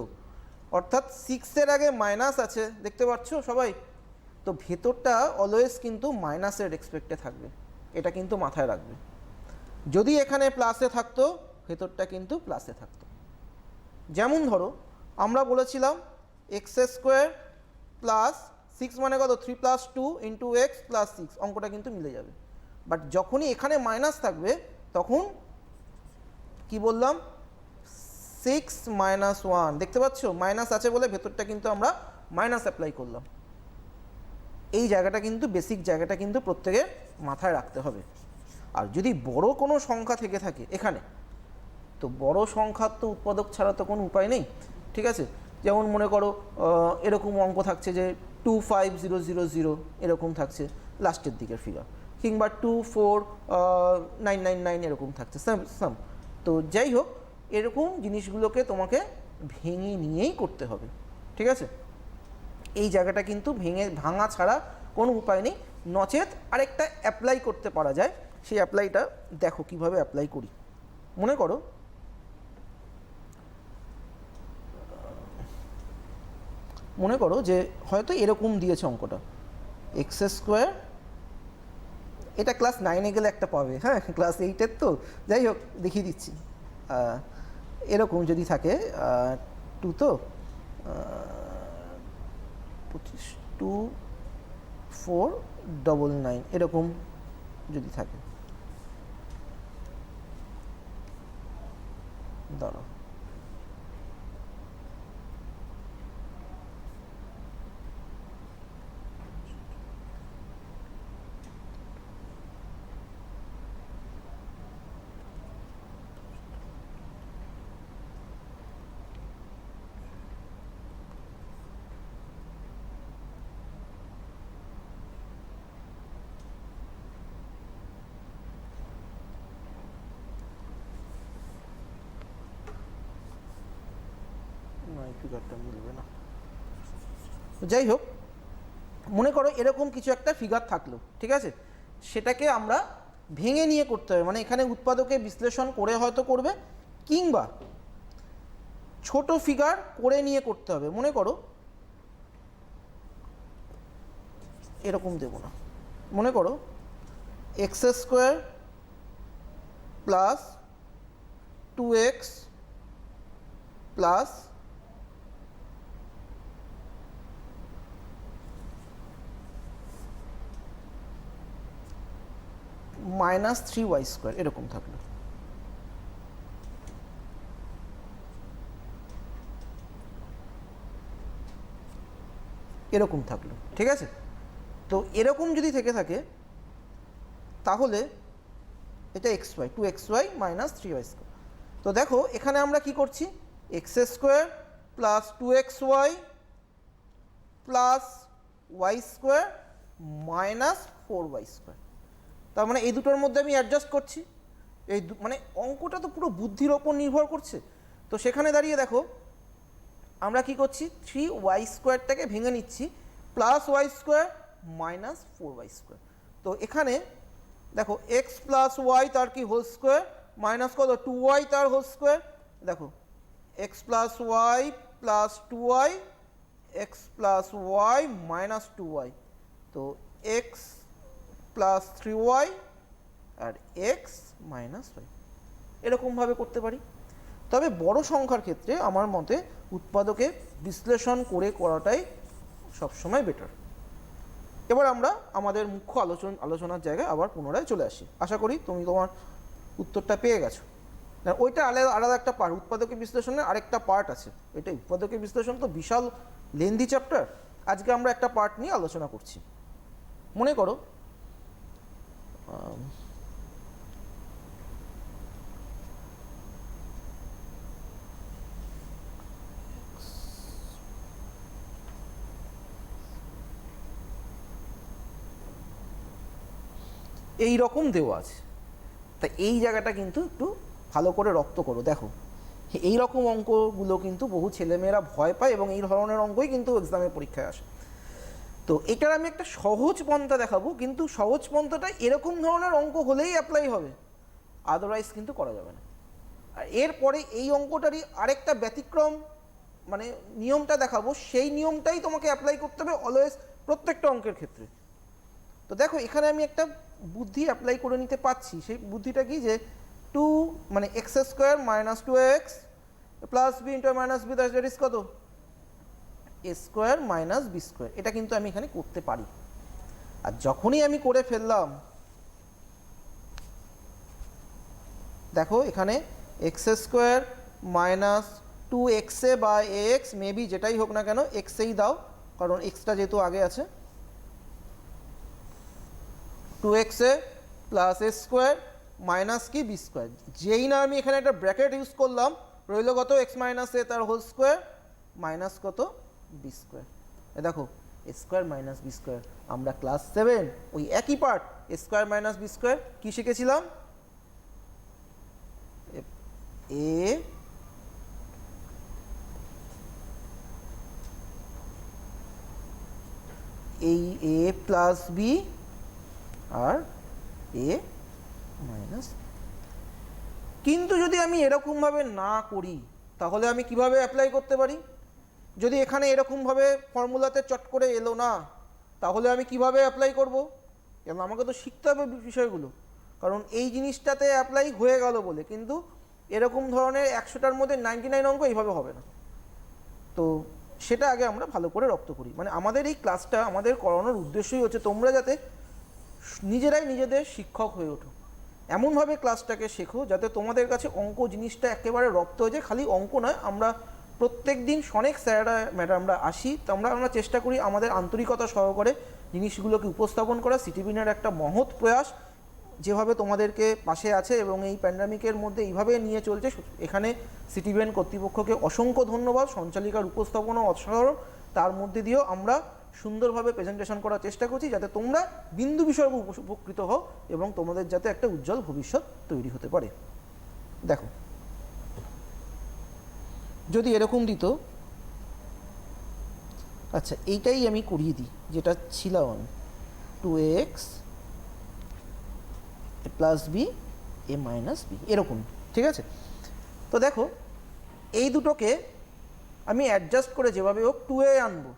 অর্থাৎ 6-এর আগে মাইনাস আছে, দেখতে পাচ্ছ সবাই? তো ভেতরটা অলওয়েজ কিন্তু মাইনাসের এক্সপেক্টে থাকবে, এটা কিন্তু মাথায় রাখবে। যদি এখানে প্লাসে থাকতো, ভেতরটা কিন্তু প্লাসে থাকতো। যেমন ধরো, আমরা বলেছিলাম x² প্লাস 6 মানে কত? 3 + 2 × x + 6, অঙ্কটা কিন্তু মিলে যাবে। বাট যখনই এখানে মাইনাস থাকবে তখন কি বললাম? 6 - 1, দেখতে পাচ্ছ মাইনাস আছে বলে ভেতরটা কিন্তু আমরা মাইনাস অ্যাপ্লাই করলাম। এই জায়গাটা কিন্তু বেসিক জায়গাটা কিন্তু প্রত্যেকের মাথায় রাখতে হবে। আর যদি বড় কোনো সংখ্যা থেকে থাকে এখানে, তো বড় সংখ্যার তো উৎপাদক ছাড়া তো কোনো উপায় নেই, ঠিক আছে? যেমন মনে করো এরকম অঙ্ক থাকছে যে 25000 এরকম থাকছে লাস্টের দিকের ফিগার, কিংবা 24999 এরকম থাকছে সাম। তো যাই হোক, এরকম জিনিসগুলোকে তোমাকে ভেঙে নিয়েই করতে হবে, ঠিক আছে? এই জায়গাটা কিন্তু ভাঙা ছাড়া কোনো উপায় নেই। নচেত আরেকটা অ্যাপ্লাই করতে পারা যায়, সেই অ্যাপ্লাইটা দেখো কিভাবে অ্যাপ্লাই করি। মনে করো যে হয়তো এরকম দিয়েছে অঙ্কটা x², এটা ক্লাস 9-এ গেলে একটা পাবে, হ্যাঁ ক্লাস 8-এর তো, যাই হোক দেখিয়ে দিচ্ছি। এরকম যদি থাকে 2 তো 2499 এরকম যদি থাকে, দাঁড়াও ফিগারটা মিলবে না। যাই হোক, মনে করো এরকম কিছু একটা ফিগার থাকলো, ঠিক আছে? সেটাকে আমরা ভেঙে নিয়ে করতে হবে, মানে এখানে উৎপাদকে বিশ্লেষণ করে হয়তো করবে, কিংবা ছোট ফিগার করে নিয়ে করতে হবে। মনে করো এরকম দেব না, মনে করো x² plus 2x plus -3y² এরকম থাকলো। এরকম থাকলো, ঠিক আছে? তো এরকম যদি থেকে থাকে তাহলে এটা xy, 2xy - 3y²। তো দেখো এখানে আমরা কি করছি, x² plus 2xy plus y² minus 4y²। তার মানে এই দুটোর মধ্যে আমি অ্যাডজাস্ট করছি। মানে অঙ্কটা তো পুরো বুদ্ধির ওপর নির্ভর করছে। তো সেখানে দাঁড়িয়ে দেখো আমরা কি করছি, 3y²টাকে ভেঙে নিচ্ছি, প্লাস y² মাইনাস 4y²। তো এখানে দেখো x প্লাস y তার কি হোল স্কোয়ার, মাইনাস কত 2y তার হোল স্কোয়ার। দেখো x plus y plus 2y, x plus y minus 2y, তো x প্লাস 3y আর x মাইনাস y। এরকমভাবে করতে পারি। তবে বড় সংখ্যার ক্ষেত্রে আমার মতে উৎপাদকে বিশ্লেষণ করে করাটাই সবসময় বেটার। এবার আমরা আমাদের মুখ্য আলোচনার জায়গায় আবার পুনরায় চলে আসি। আশা করি তুমি তোমার উত্তরটা পেয়ে গেছো। ওইটা আলাদা একটা পার্ট, উৎপাদকের বিশ্লেষণের আরেকটা পার্ট আছে। এটা উৎপাদকের বিশ্লেষণ তো বিশাল লেন্দি চ্যাপ্টার, আজকে আমরা একটা পার্ট নিয়ে আলোচনা করছি। মনে করো এই রকম দেওয়া আছে, তা এই জায়গাটা কিন্তু একটু ভালো করে রপ্ত করো। দেখো এই রকম অঙ্কগুলো কিন্তু বহু ছেলেমেয়েরা ভয় পায় এবং এই ধরনের অঙ্কই কিন্তু এক্সামে পরীক্ষায় আসে। তো এটার আমি একটা সহজ পন্থা দেখাবো, কিন্তু সহজ পন্থাটা এরকম ধরনের অঙ্ক হলেই অ্যাপ্লাই হবে, আদারওয়াইজ কিন্তু করা যাবে না। আর এরপরে এই অঙ্কটারই আরেকটা ব্যতিক্রম মানে নিয়মটা দেখাবো, সেই নিয়মটাই তোমাকে অ্যাপ্লাই করতে হবে অলওয়েজ প্রত্যেকটা অঙ্কের ক্ষেত্রে। তো দেখো এখানে আমি একটা বুদ্ধি অ্যাপ্লাই করে নিতে পারছি। সেই বুদ্ধিটা কি, যে 2 মানে x square minus 2x plus B into minus B that is কত, A square minus B square. এটা কিন্তু আমি এখানে করতে পারি। আর যখনই আমি করে ফেললাম, দেখো এখানে এক্স স্কোয়ার মাইনাস 2x বা এক্স মেবি যেটাই হোক না কেন এক্সেই দাও, কারণ এক্সটা যেহেতু আগে আছে, 2x প্লাস এ স্কোয়ার মাইনাস কি বি স্কোয়ার। যেই না আমি এখানে একটা ব্র্যাকেট ইউজ করলাম, রইল কত এক্স মাইনাস এ তার হোল স্কোয়ার মাইনাস কত বি স্কোয়ার। দেখো A square minus B square, আমরা ক্লাস 7 ওই একই part A square minus B square কী শিখেছিলাম, এই এ প্লাস বি আর এ মাইনাস। কিন্তু যদি আমি এরকমভাবে না করি তাহলে আমি কিভাবে অ্যাপ্লাই করতে পারি? যদি এখানে এরকমভাবে ফর্মুলাতে চট করে এলো না, তাহলে আমি কিভাবে অ্যাপ্লাই করব? এবং আমাকে তো শিখতে হবে বিষয়গুলো, কারণ এই জিনিসটাতে অ্যাপ্লাই হয়ে গেল বলে কিন্তু এরকম ধরনের 100টার মধ্যে 99 অঙ্ক এইভাবে হবে না। তো সেটা আগে আমরা ভালো করে রপ্ত করি। মানে আমাদের এই ক্লাসটা আমাদের করানোর উদ্দেশ্যই হচ্ছে তোমরা যাতে নিজেরাই নিজেদের শিক্ষক হয়ে ওঠো, এমনভাবে ক্লাসটাকে শেখো যাতে তোমাদের কাছে অঙ্ক জিনিসটা একেবারে রপ্ত হয়ে যায়। খালি অঙ্ক নয়, আমরা প্রত্যেক দিন অনেক স্যাররা ম্যাডামরা আসি, তো আমরা চেষ্টা করি আমাদের আন্তরিকতা সহকারে জিনিসগুলোকে উপস্থাপন করা। সিটিভিনের একটা মহৎ প্রয়াস যেভাবে তোমাদেরকে পাশে আছে এবং এই প্যান্ডামিকের মধ্যে এইভাবে নিয়ে চলছে, এখানে সিটিভিএন কর্তৃপক্ষকে অসংখ্য ধন্যবাদ। সঞ্চালিকার উপস্থাপনা অসাধারণ, তার মধ্যে দিয়েও আমরা সুন্দরভাবে প্রেজেন্টেশন করার চেষ্টা করছি যাতে তোমরা বিন্দু বিষয়ে উপকৃত হও এবং তোমাদের যাতে একটা উজ্জ্বল ভবিষ্যৎ তৈরি হতে পারে। দেখো যদি এরকম দিত, আচ্ছা এইটাই আমি করিয়ে দিই যেটা ছিলাম, 2x plus B A minus B, এরকম, ঠিক আছে? তো দেখো এই দুটোকে আমি অ্যাডজাস্ট করে যেভাবে হোক 2a আনবো।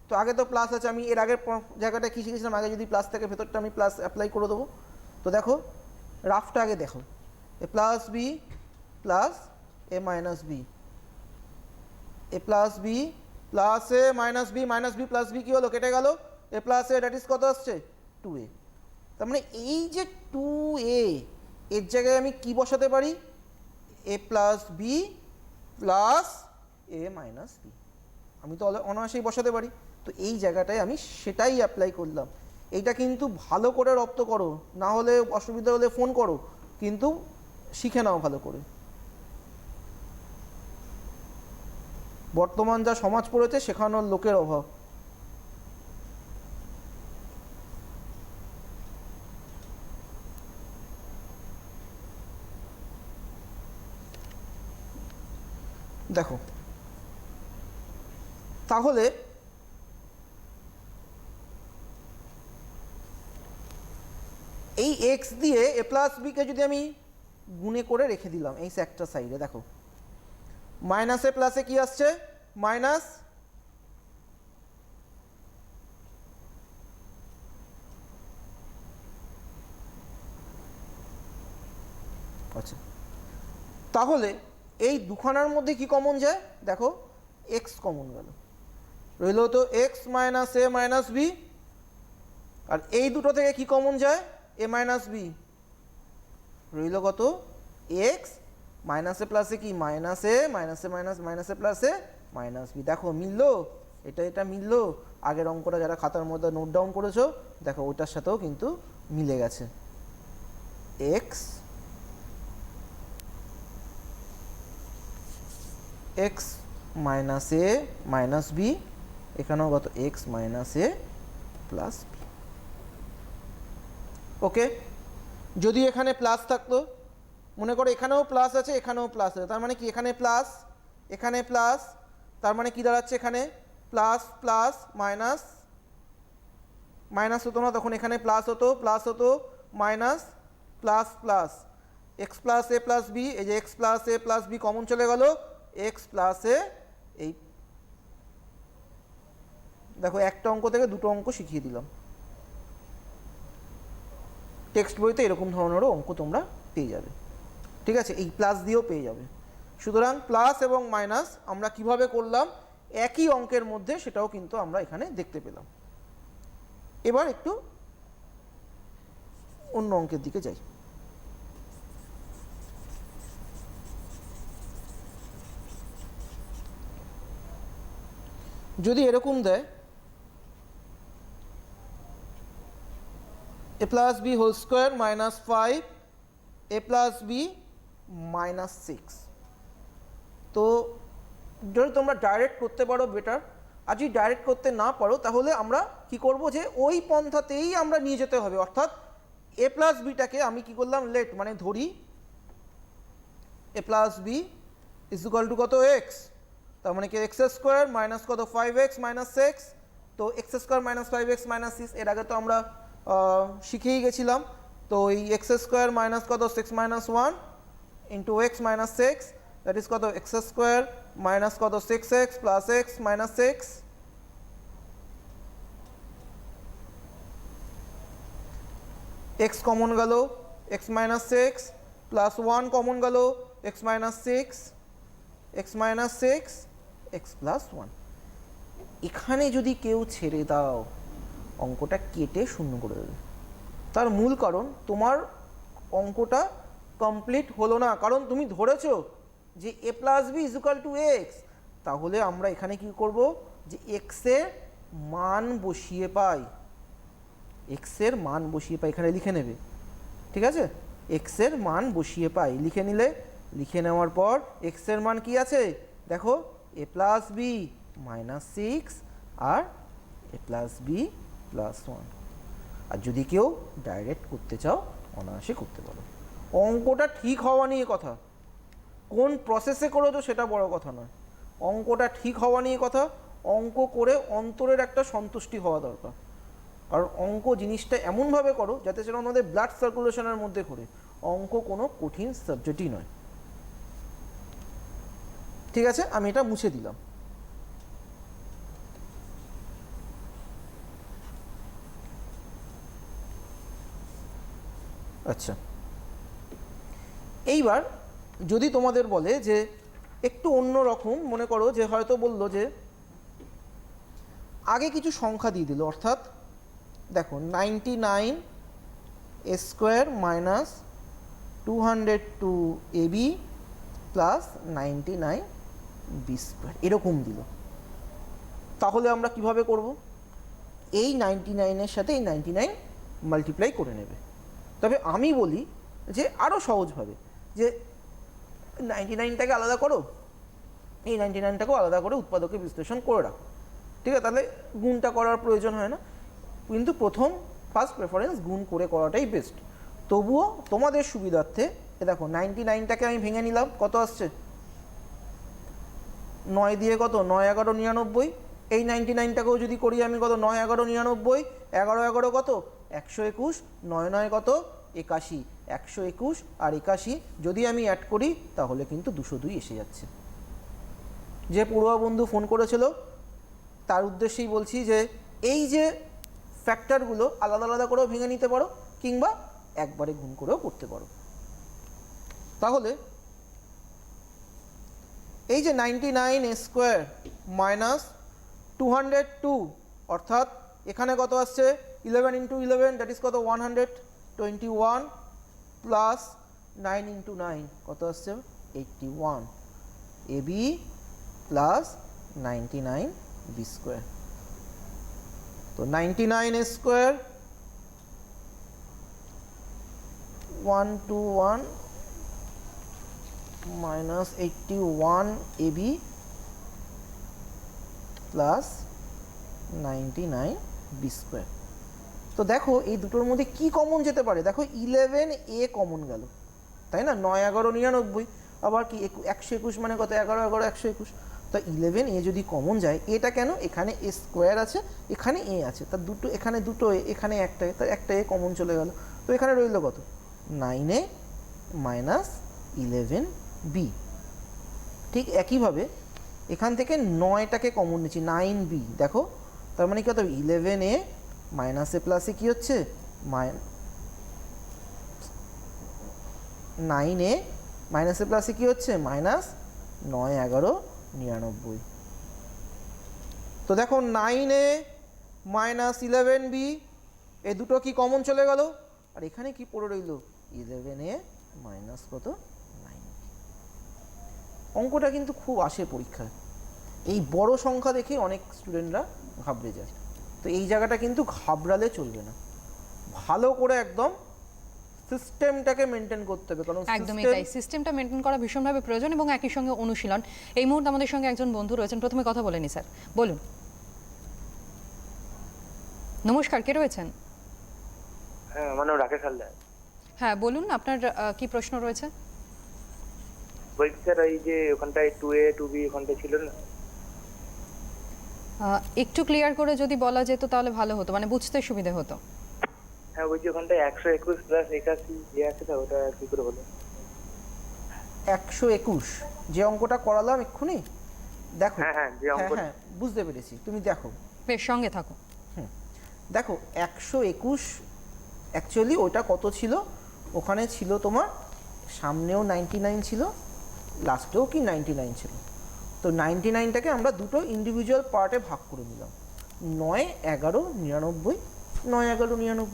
তো আগে তো প্লাস আছে, আমি এর আগের জায়গাটা কী শিখেছিলাম, আগে যদি প্লাস থাকে ভেতরটা আমি প্লাস অ্যাপ্লাই করে দেবো। তো দেখো রাফটা আগে দেখো, A plus B plus A minus B, A plus B plus A minus B plus B কী হলো, কেটে গেল, এ প্লাস এ দ্যাট ইজ কত আসছে 2a। তার মানে এই যে 2a এর জায়গায় আমি কি বসাতে পারি, এ plus B plus A minus B, আমি তো অনায়াসেই বসাতে পারি। তো এই জায়গাটায় আমি সেটাই অ্যাপ্লাই করলাম। এইটা কিন্তু ভালো করে রপ্ত করো, না হলে অসুবিধা হলে ফোন করো, কিন্তু শিখে নাও ভালো করে। বর্তমান যা সমাজ পড়েছে শেখানোর লোকের অভাব। দেখো তাহলে এই এক্স দিয়ে এ প্লাস বিকে যদি আমি গুণে করে রেখে দিলাম এই একটা সাইডে, দেখো মাইনাসে প্লাসে কি আসছে, মাইনাস, আচ্ছা তাহলে এই দুখানার মধ্যে কি কমন যায় দেখো, এক্স কমন গেল, রইল তো x minus A minus B, আর এই দুটো থেকে কি কমন যায়, এ মাইনাস বি, রইল কত এক্স মাইনাসে প্লাসে কি মাইনাসে, মাইনাসে মাইনাস মাইনাসে প্লাসে মাইনাস বি। দেখো মিললো, এটা মিললো, আগের অঙ্কটা যারা খাতার মধ্যে নোট ডাউন করেছো দেখো ওটার সাথেও কিন্তু মিলে গেছে। X x minus A minus B, এখানেও কত এক্স মাইনাস এ প্লাস বি। ওকে, যদি এখানে প্লাস থাকতো, মনে করো এখানেও প্লাস আছে এখানেও প্লাস আছে, তার মানে কি এখানে প্লাস এখানে প্লাস, তার মানে কি দাঁড়াচ্ছে এখানে প্লাস প্লাস মাইনাস, মাইনাস হতো না তখন এখানে প্লাস হতো minus plus plus, X plus A plus B, এই যে X plus A plus B common চলে গেল, এক্স প্লাস এ, এই দেখো একটা অঙ্ক থেকে দুটো অঙ্ক শিখিয়ে দিলাম। টেক্সট বইতে এরকম ধরনেরও অঙ্ক তোমরা পেয়ে যাবে, ঠিক আছে, এই প্লাস দিয়েও পেয়ে যাবে। সুতরাং প্লাস এবং মাইনাস আমরা কিভাবে করলাম একই অঙ্কের মধ্যে, সেটাও কিন্তু আমরা এখানে দেখতে পেলাম। এবার একটু অন্য অঙ্কের দিকে যাই। যদি এরকম দেয় a plus b whole square minus 5 a plus b minus 6, তো যদি তোমরা ডাইরেক্ট করতে পারো বেটার, আর যদি ডাইরেক্ট করতে না পারো তাহলে আমরা কি করব, যে ওই পন্থাতেই আমরা নিয়ে যেতে হবে, অর্থাৎ a প্লাস বিটাকে আমি কি করলাম লেট মানে ধরি a plus B is equal to কত এক্স, তার মানে কি এক্স স্কোয়ার মাইনাস কত 5x মাইনাস 6, তো x square minus 5x minus 6 এর আগে তো আমরা শিখেই গেছিলাম, তো এই এক্স স্কোয়ার মাইনাস কত 6 minus 1 into x minus 6, that is কত এক্স স্কোয়ার মাইনাস কত 6x plus x minus 6, x common গেল এক্স মাইনাস 6 প্লাস 1 কমন গেল x minus 6, x minus 6 x plus 1। এখানে যদি কেউ ছেড়ে দাও অঙ্কটা কেটে শূন্য করে দেবে, তার মূল কারণ তোমার অঙ্কটা কমপ্লিট হলো না, কারণ তুমি ধরেছো যে A plus B is equal to X, তাহলে আমরা এখানে কি করব, যে এক্সের মান বসিয়ে পাই, এক্সের মান বসিয়ে পাই এখানে লিখে নেবে, ঠিক আছে, এক্সের মান বসিয়ে পাই, লিখে নিলে, লিখে নেওয়ার পর এক্সের মান কি আছে দেখো A plus B minus 6 R A plus B plus 1। আর যদি কেউ ডাইরেক্ট করতে চাও অনায়াসে করতে পারো, অঙ্কটা ঠিক হওয়া নিয়ে কথা, কোন প্রসেসে করেছো সেটা বড় কথা নয়, অঙ্কটা ঠিক হওয়া নিয়ে কথা, অঙ্ক করে অন্তরের একটা সন্তুষ্টি হওয়া দরকার, কারণ অঙ্ক জিনিসটা এমনভাবে করো যাতে সেটা আমাদের ব্লাড সার্কুলেশনের মধ্যে করে, অঙ্ক কোনো কঠিন সাবজেক্টই নয়, ঠিক আছে, আমি এটা মুছে দিলাম। আচ্ছা, এইবার যদি তোমাদের বলে যে একটু অন্য রকম, মনে করো যে হয়তো বললো যে আগে কিছু সংখ্যা দিয়ে দিল, অর্থাৎ দেখো 99 A square minus 202 ab plus 99 B square এরকম দিল, তাহলে আমরা কিভাবে করব, এই 99-এর সাথে এই 99 মাল্টিপ্লাই করে নেবে। তবে আমি বলি যে আরও সহজভাবে, যে 99টাকে আলাদা করো, এই 99টাকেও আলাদা করে উৎপাদকে বিশ্লেষণ করে রাখো, ঠিক আছে, তাহলে গুণটা করার প্রয়োজন হয় না, কিন্তু ফার্স্ট প্রেফারেন্স গুণ করে করাটাই বেস্ট। তবুও তোমাদের সুবিধার্থে এ দেখো 99টাকে আমি ভেঙে নিলাম, কত আসছে 9 দিয়ে কত 9 11 99, এই 99টাকেও যদি করি আমি কত 9 11 99, 11 11 কত 121, 9 9 কত 81, 121 আর 81 যদি আমি অ্যাড করি তাহলে কিন্তু 202 এসে যাচ্ছে। যে পড়ুয়া বন্ধু ফোন করেছিল তার উদ্দেশ্যেই বলছি যে এই যে ফ্যাক্টরগুলো আলাদা আলাদা করেও ভেঙে নিতে পারো, কিংবা একবারে গুণ করেও করতে পারো। তাহলে এই যে 99 স্কোয়ার মাইনাস 202 অর্থাৎ এখানে কত আসছে 11 ইন্টু 11 দ্যাট ইজ কত 121 প্লাস 9 ইন্টু 9 কত আসছে 81 AB প্লাস 99 বি স্কোয়ার। তো 99 square 121 minus 81 AB plus 99 B square. তো দেখো এই দুটোর মধ্যে কি কমন যেতে পারে, দেখো 11A কমন গেল, তাই না? 9 11 99, আবার কি 121 মানে কত 11 11 121। তো 11A যদি কমন যায়, এটা কেন, এখানে A স্কোয়ার আছে, এখানে A আছে, তার দুটো এখানে দুটো A, এখানে একটা A, তার একটা A কমন চলে গেল। তো এখানে রইল কত 9A মাইনাস 11B। ঠিক একইভাবে এখান থেকে 9টাকে কমন নিচ্ছি 9B, দেখো তার মানে কি হতো 11A মাইনাস A প্লাসে কী হচ্ছে 9A মাইনাস A প্লাসে কী হচ্ছে মাইনাস 9 11 99। তো দেখো 9A মাইনাস 11B এই দুটো কি কমন চলে গেল, আর এখানে কি পড়ে রইল 11A মাইনাস কত 9। অঙ্কটা কিন্তু খুব আসে পরীক্ষায়, এই বড় সংখ্যা দেখে অনেক স্টুডেন্টরা ঘাবড়ে যায়। তো এই জায়গাটা কিন্তু ঘাবড়ালে চলবে না, ভালো করে একদম সিস্টেমটাকে মেনটেন করতে হবে, কারণ একদমই তাই, সিস্টেমটা মেনটেন করা ভীষণভাবে প্রয়োজন এবং একই সঙ্গে অনুশীলন। এই মুহূর্তে আমাদের সঙ্গে একজন বন্ধু রয়েছেন, প্রথমে কথা বলেনি স্যার, বলুন। নমস্কার, কে রয়েছেন? হ্যাঁ, আমার নাম রাকেশ হালদার। হ্যাঁ বলুন, আপনার কি প্রশ্ন রয়েছে? বলছি স্যার, ওই যে ওখানটায় 2A 2B ওখানটায় ছিল না, একটু ক্লিয়ার করে যদি বলা যেত তাহলে ভালো হতো, মানে বুঝতে সুবিধা হতো। হ্যাঁ বলছি ওখানটায় 121 প্লাস 81 যে আছে তা ওটা কি করে হলো? 121 যে অঙ্কটা করালাম এক্ষুনি, দেখো হ্যাঁ, যে অঙ্ক- হ্যাঁ বুঝতে পেরেছি, তুমি দেখো বেশ, সঙ্গে থাকো। দেখো 121 অ্যাকচুয়ালি ওটা কত ছিল, ওখানে ছিল তোমার সামনেও 99 ছিল, লাস্টেও কি 99 ছিল। তো 99টাকে আমরা দুটো ইন্ডিভিজুয়াল পার্টে ভাগ করে নিলাম, 9 11 99, 9 11 99।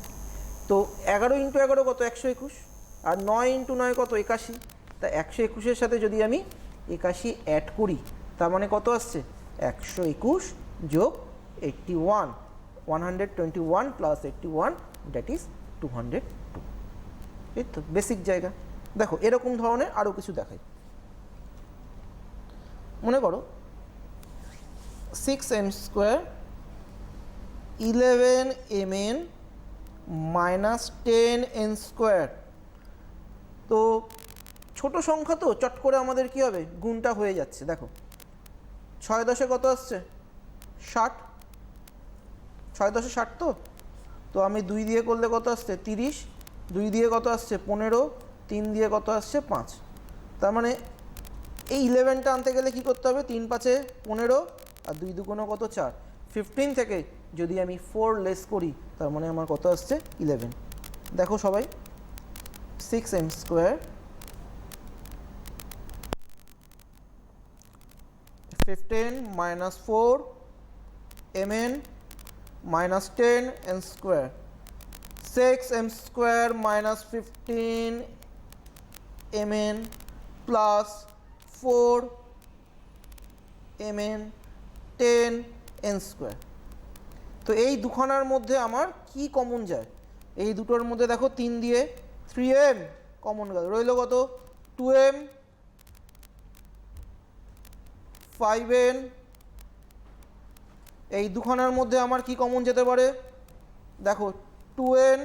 তো 11 ইন্টু 11 কত 121, আর 9 ইন্টু 9 কত 81। তা 121-এর সাথে যদি আমি 81 অ্যাড করি, তার মানে কত আসছে 121 যোগ 81, 121 প্লাস 81 দ্যাট ইজ 202। এই তো বেসিক জায়গা। দেখো এরকম ধরনের আরও কিছু দেখাই, মনে করো 6m square 11mn minus 10n square. তো ছোট সংখ্যা তো চট করে আমাদের কি হবে, গুণটা হয়ে যাচ্ছে। দেখো 6 10 কত আসছে 60, 6 10 60। তো আমি 2 দিয়ে করলে কত আসছে 30, 2 দিয়ে কত আসছে 15, 3 দিয়ে কত আসছে 5। তার মানে এই 11টা আনতে গেলে কি করতে হবে, 3 5 15 আর 2 2 কত 4, 15 থেকে যদি আমি 4 লেস করি তার মানে আমার কত আসছে 11। দেখো সবাই 6m square 15 minus 4mn minus 10n square, 6m square minus 15mn plus 4mn 10n square. তো এই দুখানার মধ্যে আমার কি কমন যায়, এই দুটোর মধ্যে দেখো 3 দিয়ে 3m কমন গেল, রইল কত 2m 5n। এই দুখানার মধ্যে আমার কি কমন যেতে পারে, দেখো 2n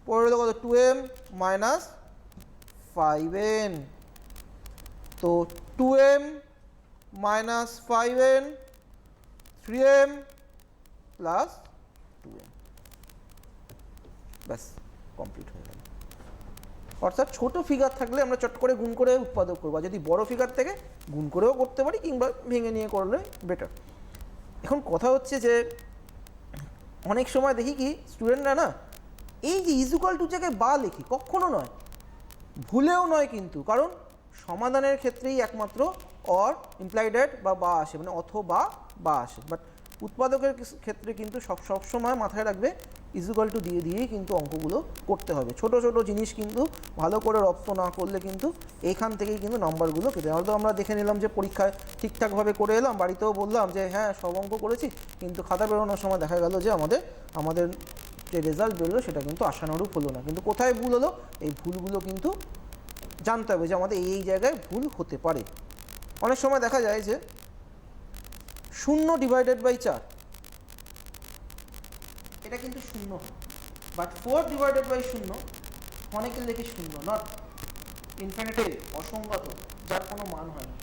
পড়ে রইল কত 2m মাইনাস 5n। তো 2m minus 5n 3m plus 2m, ব্যাস কমপ্লিট হয়ে গেল। অর্থাৎ ছোট ফিগার থাকলে আমরা চট করে গুণ করে উৎপাদক করবো, যদি বড় ফিগার থেকে গুণ করেও করতে পারি কিংবা ভেঙে নিয়ে করলে বেটার। এখন কথা হচ্ছে যে অনেক সময় দেখি কি স্টুডেন্টরা না এই যে ইজুকাল টু জায়গায় বা লেখি, কখনো নয়, ভুলেও নয় কিন্তু, কারণ সমাধানের ক্ষেত্রেই একমাত্র অর ইমপ্লাইড এট বা আসে, মানে অথবা বা আসে। বাট উৎপাদকের ক্ষেত্রে কিন্তু সবসময় মাথায় রাখবে ইজুকাল টু দিয়েই কিন্তু অঙ্কগুলো করতে হবে। ছোট ছোট জিনিস কিন্তু ভালো করে রপ্ত না করলে কিন্তু এইখান থেকেই কিন্তু নাম্বারগুলো কেটে, হয়তো আমরা দেখে নিলাম যে পরীক্ষায় ঠিকঠাকভাবে করে এলাম, বাড়িতেও বললাম যে হ্যাঁ সব অঙ্ক করেছি, কিন্তু খাতা বেরোনোর সময় দেখা গেল যে আমাদের যে রেজাল্ট বেরোলো সেটা কিন্তু আশানুরূপ হলো না। কিন্তু কোথায় ভুল হলো, এই ভুলগুলো কিন্তু জানতে হবে যে আমাদের এই জায়গায় ভুল হতে পারে। অনেক সময় দেখা যায় যে 0 ডিভাইডেড বাই 4 এটা কিন্তু 0 হয়, বাট 4 ডিভাইডেড বাই 0 অনেকে লেখে 0, নট ইনফিনিটিভ, অসংগত, যার কোনো মান হয় না।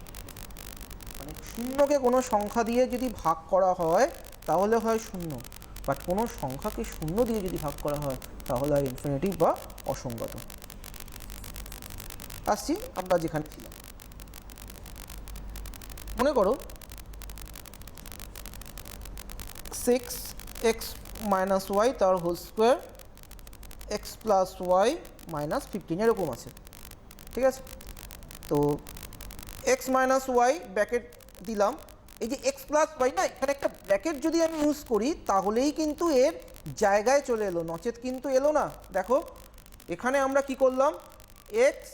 মানে 0কে কোনো সংখ্যা দিয়ে যদি ভাগ করা হয় তাহলে হয় 0, বাট কোনো সংখ্যাকে 0 দিয়ে যদি ভাগ করা হয় তাহলে হয় ইনফিনিটিভ বা অসংগত। আসছি আমরা যেখানে ছিলাম, মনে করো 6x মাইনাস ওয়াই তার whole square x plus y minus 15 এরকম আছে, ঠিক আছে? তো এক্স মাইনাস ওয়াই ব্র্যাকেট দিলাম, এই যে এক্স প্লাস ওয়াই না, এখানে একটা ব্র্যাকেট যদি আমি ইউজ করি তাহলেই কিন্তু এর জায়গায় চলে এলো, নচেত কিন্তু এলো না। দেখো এখানে আমরা কি করলাম, এক্স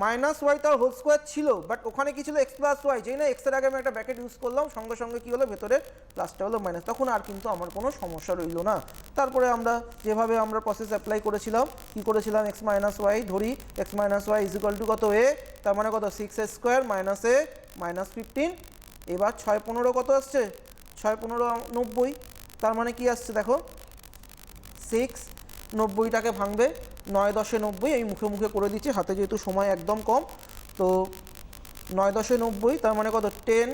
মাইনাস ওয়াই তার হোল স্কোয়ার ছিল, বাট ওখানে কি ছিল এক্স প্লাস ওয়াই, যেই না এক্সের আগে আমি একটা ব্র্যাকেট ইউজ করলাম, সঙ্গে সঙ্গে কী হলো ভেতরে প্লাসটা হলো মাইনাস, তখন আর কিন্তু আমার কোনো সমস্যা রইল না। তারপরে আমরা যেভাবে আমরা প্রসেস অ্যাপ্লাই করেছিলাম, কি করেছিলাম, এক্স মাইনাস ওয়াই ধরি, x minus y is equal to কত এ, তার মানে কত 6x square minus A minus 15। এবার 6 15 কত আসছে, 6 15 90, তার মানে কি আসছে দেখো 6 90টাকে ভাঙবে, 9 10 90, আমি মুখে মুখে করে দিচ্ছি, হাতে যেহেতু সময় একদম কম। তো 9 10 90, তার মানে কত 10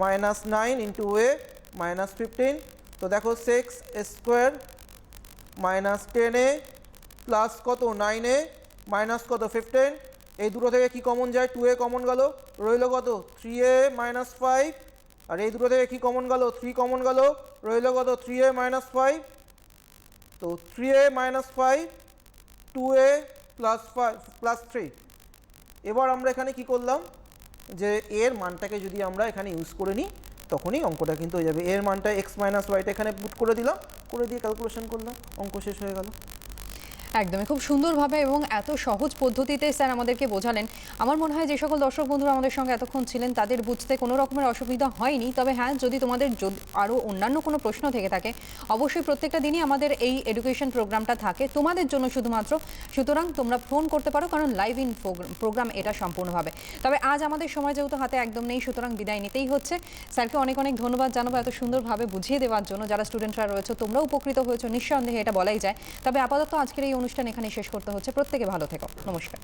মাইনাস 9 ইন্টু এ মাইনাস 15। তো দেখো 6 স্কোয়ার মাইনাস 10a প্লাস কত 9a মাইনাস কত 15, এই দুটো থেকে কি কমন যায়, 2a কমন গেল, রইল কত 3a মাইনাস 5, আর এই দুটো থেকে কি কমন গেল, 3 কমন গেল, রইল কত 3a মাইনাস 5। তো 3a minus 5, 2a plus 5 plus 3। এবার আমরা এখানে কি করলাম, যে এর মানটাকে যদি আমরা এখানে ইউজ করে নিই তখনই অঙ্কটা কিন্তু হয়ে যাবে। এর মানটা এক্স মাইনাস ওয়াইটা এখানে পুট করে দিলাম, করে দিয়ে ক্যালকুলেশন করলাম, অঙ্ক শেষ হয়ে গেল। একদমই খুব সুন্দরভাবে এবং এত সহজ পদ্ধতিতে স্যার আমাদেরকে বোঝালেন। আমার মনে হয় যে সকল দর্শক বন্ধুরা আমাদের সঙ্গে এতক্ষণ ছিলেন তাদের বুঝতে কোনো রকমের অসুবিধা হয়নি। তবে হ্যাঁ, যদি তোমাদের আরও অন্যান্য কোনো প্রশ্ন থেকে থাকে, অবশ্যই প্রত্যেকটা দিনই আমাদের এই এডুকেশন প্রোগ্রামটা থাকে তোমাদের জন্য শুধুমাত্র, সুতরাং তোমরা ফোন করতে পারো, কারণ লাইভ ইন প্রোগ্রাম এটা সম্পূর্ণভাবে। তবে আজ আমাদের সময় যেহেতু হাতে একদম নেই, সুতরাং বিদায় নিতেই হচ্ছে। স্যারকে অনেক অনেক ধন্যবাদ জানাবো এত সুন্দরভাবে বুঝিয়ে দেওয়ার জন্য। যারা স্টুডেন্টরা রয়েছে তোমরাও উপকৃত হয়েছো নিঃসন্দেহে, এটা বলাই যায়। তবে আপাতত আজকের এই অনুষ্ঠান এখানে শেষ করতে হচ্ছে। প্রত্যেকে ভালো থেকো, নমস্কার।